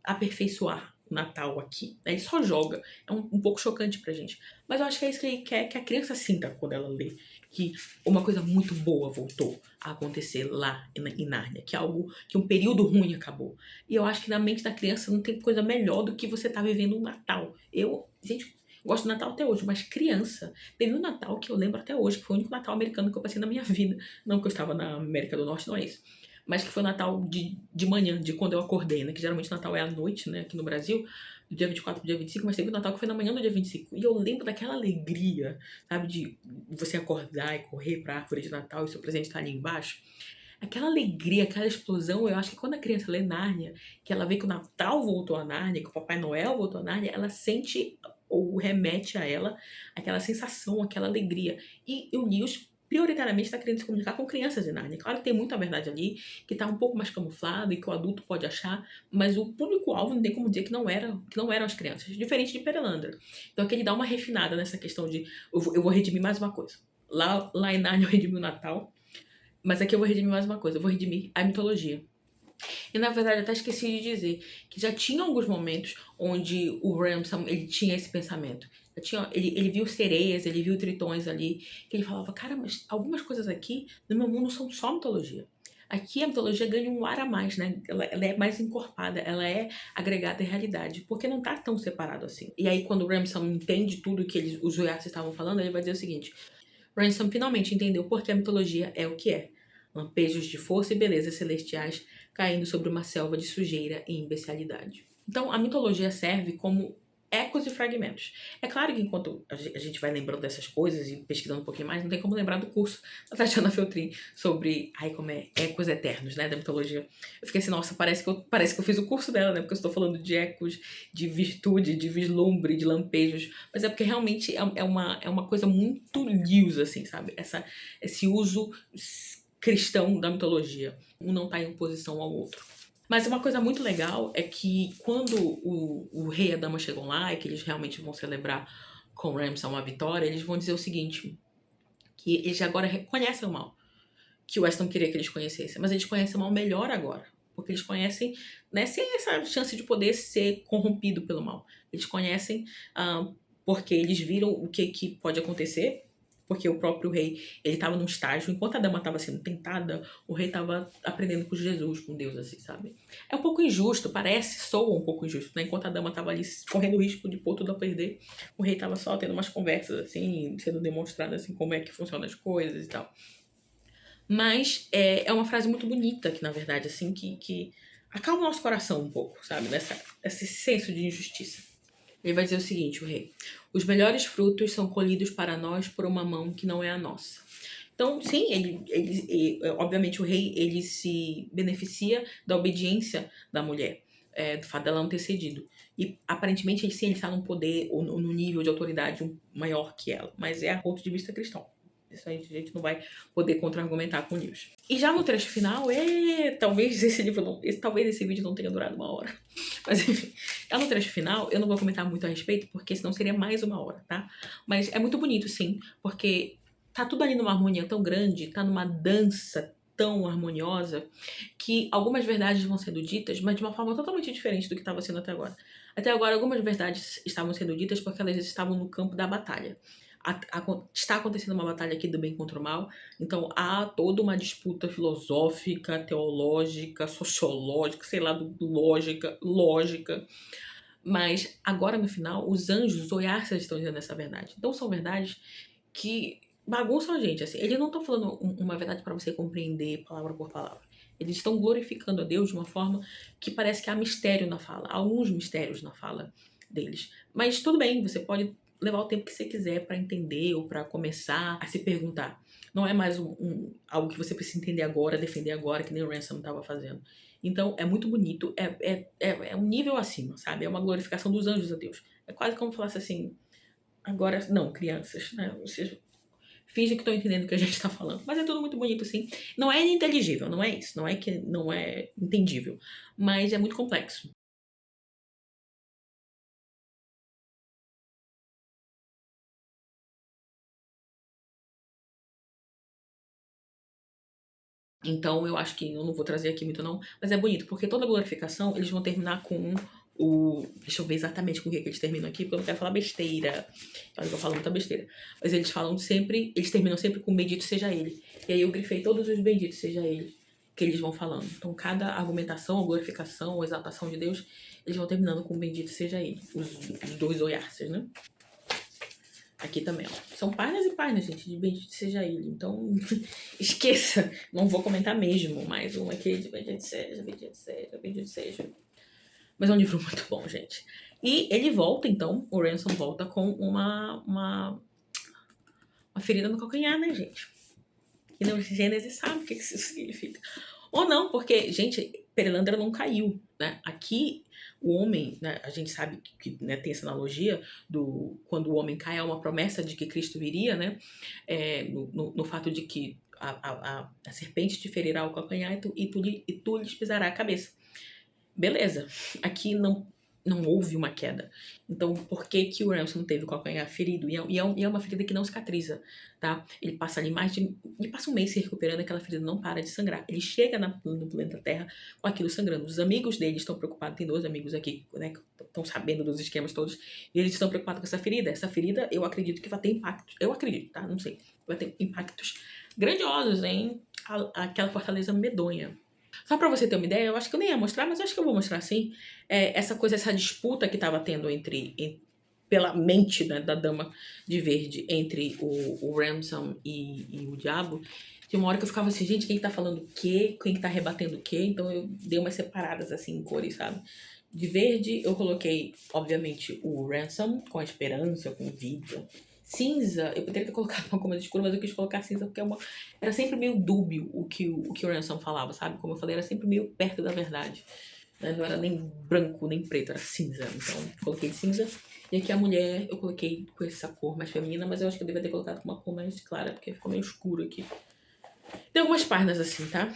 [SPEAKER 1] aperfeiçoar o Natal aqui, né? Ele só joga. É um pouco chocante pra gente. Mas eu acho que é isso que ele quer que a criança sinta quando ela lê. Que uma coisa muito boa voltou a acontecer lá em Nárnia. Que é algo, que um período ruim acabou. E eu acho que na mente da criança não tem coisa melhor do que você tá vivendo um Natal. Gente, gosto do Natal até hoje, mas criança, teve um Natal que eu lembro até hoje, que foi o único Natal americano que eu passei na minha vida. Não que eu estava na América do Norte, não é isso. Mas que foi o Natal de manhã, de quando eu acordei, né? Que geralmente o Natal é à noite, né? Aqui no Brasil, do dia 24 pro dia 25, mas teve o Natal que foi na manhã do dia 25. E eu lembro daquela alegria, sabe? De você acordar e correr pra árvore de Natal e seu presente tá ali embaixo. Aquela alegria, aquela explosão, eu acho que quando a criança lê Nárnia, que ela vê que o Natal voltou a Nárnia, que o Papai Noel voltou a Nárnia, ela sente ou remete a ela aquela sensação, aquela alegria. E o Lewis prioritariamente está querendo se comunicar com crianças de Nárnia. Claro que tem muita verdade ali, que está um pouco mais camuflado e que o adulto pode achar, mas o público-alvo não tem como dizer que não eram as crianças, diferente de Perelandra. Então aqui ele dá uma refinada nessa questão de eu vou redimir mais uma coisa. Lá em Nárnia eu redimi o Natal, mas aqui eu vou redimir mais uma coisa, eu vou redimir a mitologia. E na verdade eu até esqueci de dizer que já tinha alguns momentos onde o Ramsam ele tinha esse pensamento. Ele viu sereias, ele viu tritões ali, que ele falava, cara, mas algumas coisas aqui no meu mundo são só mitologia. Aqui a mitologia ganha um ar a mais, né? Ela é mais encorpada, ela é agregada à realidade, porque não tá tão separado assim. E aí quando o Ramsam entende tudo que os Oyasis estavam falando, ele vai dizer o seguinte: Ransom finalmente entendeu por que a mitologia é o que é. Lampejos de força e beleza celestiais caindo sobre uma selva de sujeira e imbecilidade. Então, a mitologia serve como ecos e fragmentos. É claro que enquanto a gente vai lembrando dessas coisas e pesquisando um pouquinho mais, não tem como lembrar do curso da Tatiana Feltrin sobre, como é, ecos eternos, né, da mitologia. Eu fiquei assim, nossa, parece que eu fiz o curso dela, né, porque eu estou falando de ecos, de virtude, de vislumbre, de lampejos, mas é porque realmente é uma coisa muito Lewis, assim, sabe? Esse uso cristão da mitologia. Um não está em oposição ao outro. Mas uma coisa muito legal é que quando o rei e a dama chegam lá e que eles realmente vão celebrar com Ramsay uma vitória, eles vão dizer o seguinte, que eles agora reconhecem o mal, que o Weston queria que eles conhecessem, mas eles conhecem o mal melhor agora, porque eles conhecem, né, sem essa chance de poder ser corrompido pelo mal. Eles conhecem porque eles viram o que pode acontecer, porque o próprio rei, ele estava num estágio, enquanto a dama estava sendo tentada, o rei estava aprendendo com Jesus, com Deus, assim, sabe? É um pouco injusto, soa um pouco injusto, né? Enquanto a dama estava ali correndo o risco de pôr tudo a perder, o rei estava só tendo umas conversas, assim, sendo demonstrado, assim, como é que funcionam as coisas e tal. Mas é uma frase muito bonita, que na verdade, assim, que acalma o nosso coração um pouco, sabe? Esse senso de injustiça. Ele vai dizer o seguinte, o rei: os melhores frutos são colhidos para nós por uma mão que não é a nossa. Então, sim, obviamente o rei ele se beneficia da obediência da mulher, do fato dela não ter cedido. E aparentemente ele está num poder ou no nível de autoridade maior que ela, mas é a ponto de vista cristão. Isso aí a gente não vai poder contra-argumentar com Lewis. E já no trecho final, talvez esse vídeo não tenha durado 1 hora. Mas enfim, já no trecho final, eu não vou comentar muito a respeito, porque senão seria mais 1 hora, tá? Mas é muito bonito, sim, porque tá tudo ali numa harmonia tão grande, tá numa dança tão harmoniosa que algumas verdades vão sendo ditas, mas de uma forma totalmente diferente do que estava sendo até agora. Até agora, algumas verdades estavam sendo ditas porque elas estavam no campo da batalha. Está acontecendo uma batalha aqui do bem contra o mal, então há toda uma disputa filosófica, teológica, sociológica, sei lá, lógica. Mas agora no final, os anjos, os Oiarças estão dizendo essa verdade. Então são verdades que bagunçam a gente, assim. Eles não estão falando uma verdade para você compreender palavra por palavra. Eles estão glorificando a Deus de uma forma que parece que há mistério na fala. Há alguns mistérios na fala deles. Mas tudo bem, você pode levar o tempo que você quiser para entender ou para começar a se perguntar. Não é mais algo que você precisa entender agora, defender agora, que nem o Ransom estava fazendo. Então, é muito bonito, é um nível acima, sabe? É uma glorificação dos anjos a Deus. É quase como falasse assim, agora, não, crianças, né? Vocês fingem que estão entendendo o que a gente está falando. Mas é tudo muito bonito, assim. Não é ininteligível, não é isso. Não é que não é entendível. Mas é muito complexo. Então, eu acho que eu não vou trazer aqui muito não, mas é bonito, porque toda glorificação eles vão terminar com o... Deixa eu ver exatamente com o que eles terminam aqui, porque eu não quero falar besteira. Olha, eu vou falar muita besteira. Mas eles falam sempre, eles terminam sempre com bendito seja ele. E aí eu grifei todos os benditos seja ele que eles vão falando. Então, cada argumentação, ou glorificação, ou exaltação de Deus, eles vão terminando com bendito seja ele. Os dois oiarças, né? Aqui também, ó. São páginas e páginas, gente, de bendito seja ele. Então, esqueça. Não vou comentar mesmo. Mais um aqui de bendito seja, bendito seja, bendito seja. Mas é um livro muito bom, gente. E ele volta, então, o Ransom volta com uma ferida no calcanhar, né, gente? E no Gênesis sabe o que isso significa. Ou não, porque, gente, Perelandra não caiu, né? Aqui, o homem, né, a gente sabe que né, tem essa analogia do quando o homem cai, há uma promessa de que Cristo viria, né? No fato de que a serpente te ferirá o calcanhar e tu lhes pisará a cabeça. Beleza, aqui não houve uma queda. Então, por que que o Ransom teve o calcanhar ferido? E é uma ferida que não cicatriza, tá? Ele passa ali ele passa um mês se recuperando, aquela ferida não para de sangrar. Ele chega no planeta Terra com aquilo sangrando. Os amigos dele estão preocupados, tem 2 amigos aqui, né, que estão sabendo dos esquemas todos, e eles estão preocupados com essa ferida. Essa ferida, eu acredito que vai ter impactos, eu acredito, tá? Não sei. Vai ter impactos grandiosos em aquela fortaleza medonha. Só pra você ter uma ideia, eu acho que eu nem ia mostrar, mas eu acho que eu vou mostrar sim. Essa disputa que tava tendo pela mente, né, da Dama de Verde entre o Ransom e o Diabo. Tinha uma hora que eu ficava assim, gente, quem que tá falando o quê? Quem que tá rebatendo o quê? Então eu dei umas separadas assim em cores, sabe? De verde eu coloquei, obviamente, o Ransom com a esperança, com vida. Cinza, eu poderia ter colocado uma cor mais escura, mas eu quis colocar cinza porque era sempre meio dúbio o que o Ransom falava, sabe? Como eu falei, era sempre meio perto da verdade. Né? Não era nem branco, nem preto, era cinza. Então, coloquei cinza. E aqui a mulher eu coloquei com essa cor mais feminina, mas eu acho que eu devia ter colocado com uma cor mais clara, porque ficou meio escuro aqui. Tem algumas páginas assim, tá?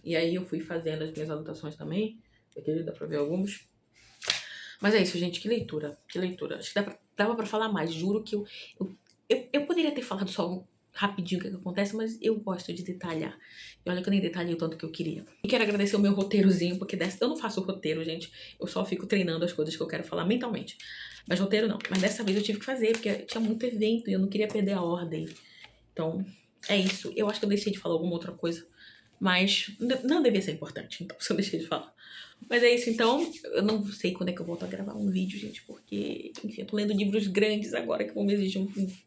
[SPEAKER 1] E aí eu fui fazendo as minhas anotações também. Aqui dá pra ver algumas. Mas é isso, gente, que leitura, que leitura. Acho que dava pra falar mais, juro que eu poderia ter falado só rapidinho o que acontece, mas eu gosto de detalhar. E olha que eu nem detalhei o tanto que eu queria. E quero agradecer o meu roteirozinho, porque eu não faço roteiro, gente. Eu só fico treinando as coisas que eu quero falar mentalmente. Mas roteiro não. Mas dessa vez eu tive que fazer, porque tinha muito evento e eu não queria perder a ordem. Então, é isso. Eu acho que eu deixei de falar alguma outra coisa, mas não devia ser importante, então só deixei de falar. Mas é isso, então. Eu não sei quando é que eu volto a gravar um vídeo, gente, porque, enfim, eu tô lendo livros grandes agora que vão me exigir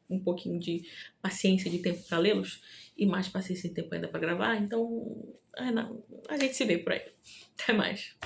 [SPEAKER 1] um pouquinho de paciência, de tempo pra lê-los, e mais paciência e tempo ainda pra gravar, então, não, a gente se vê por aí. Até mais.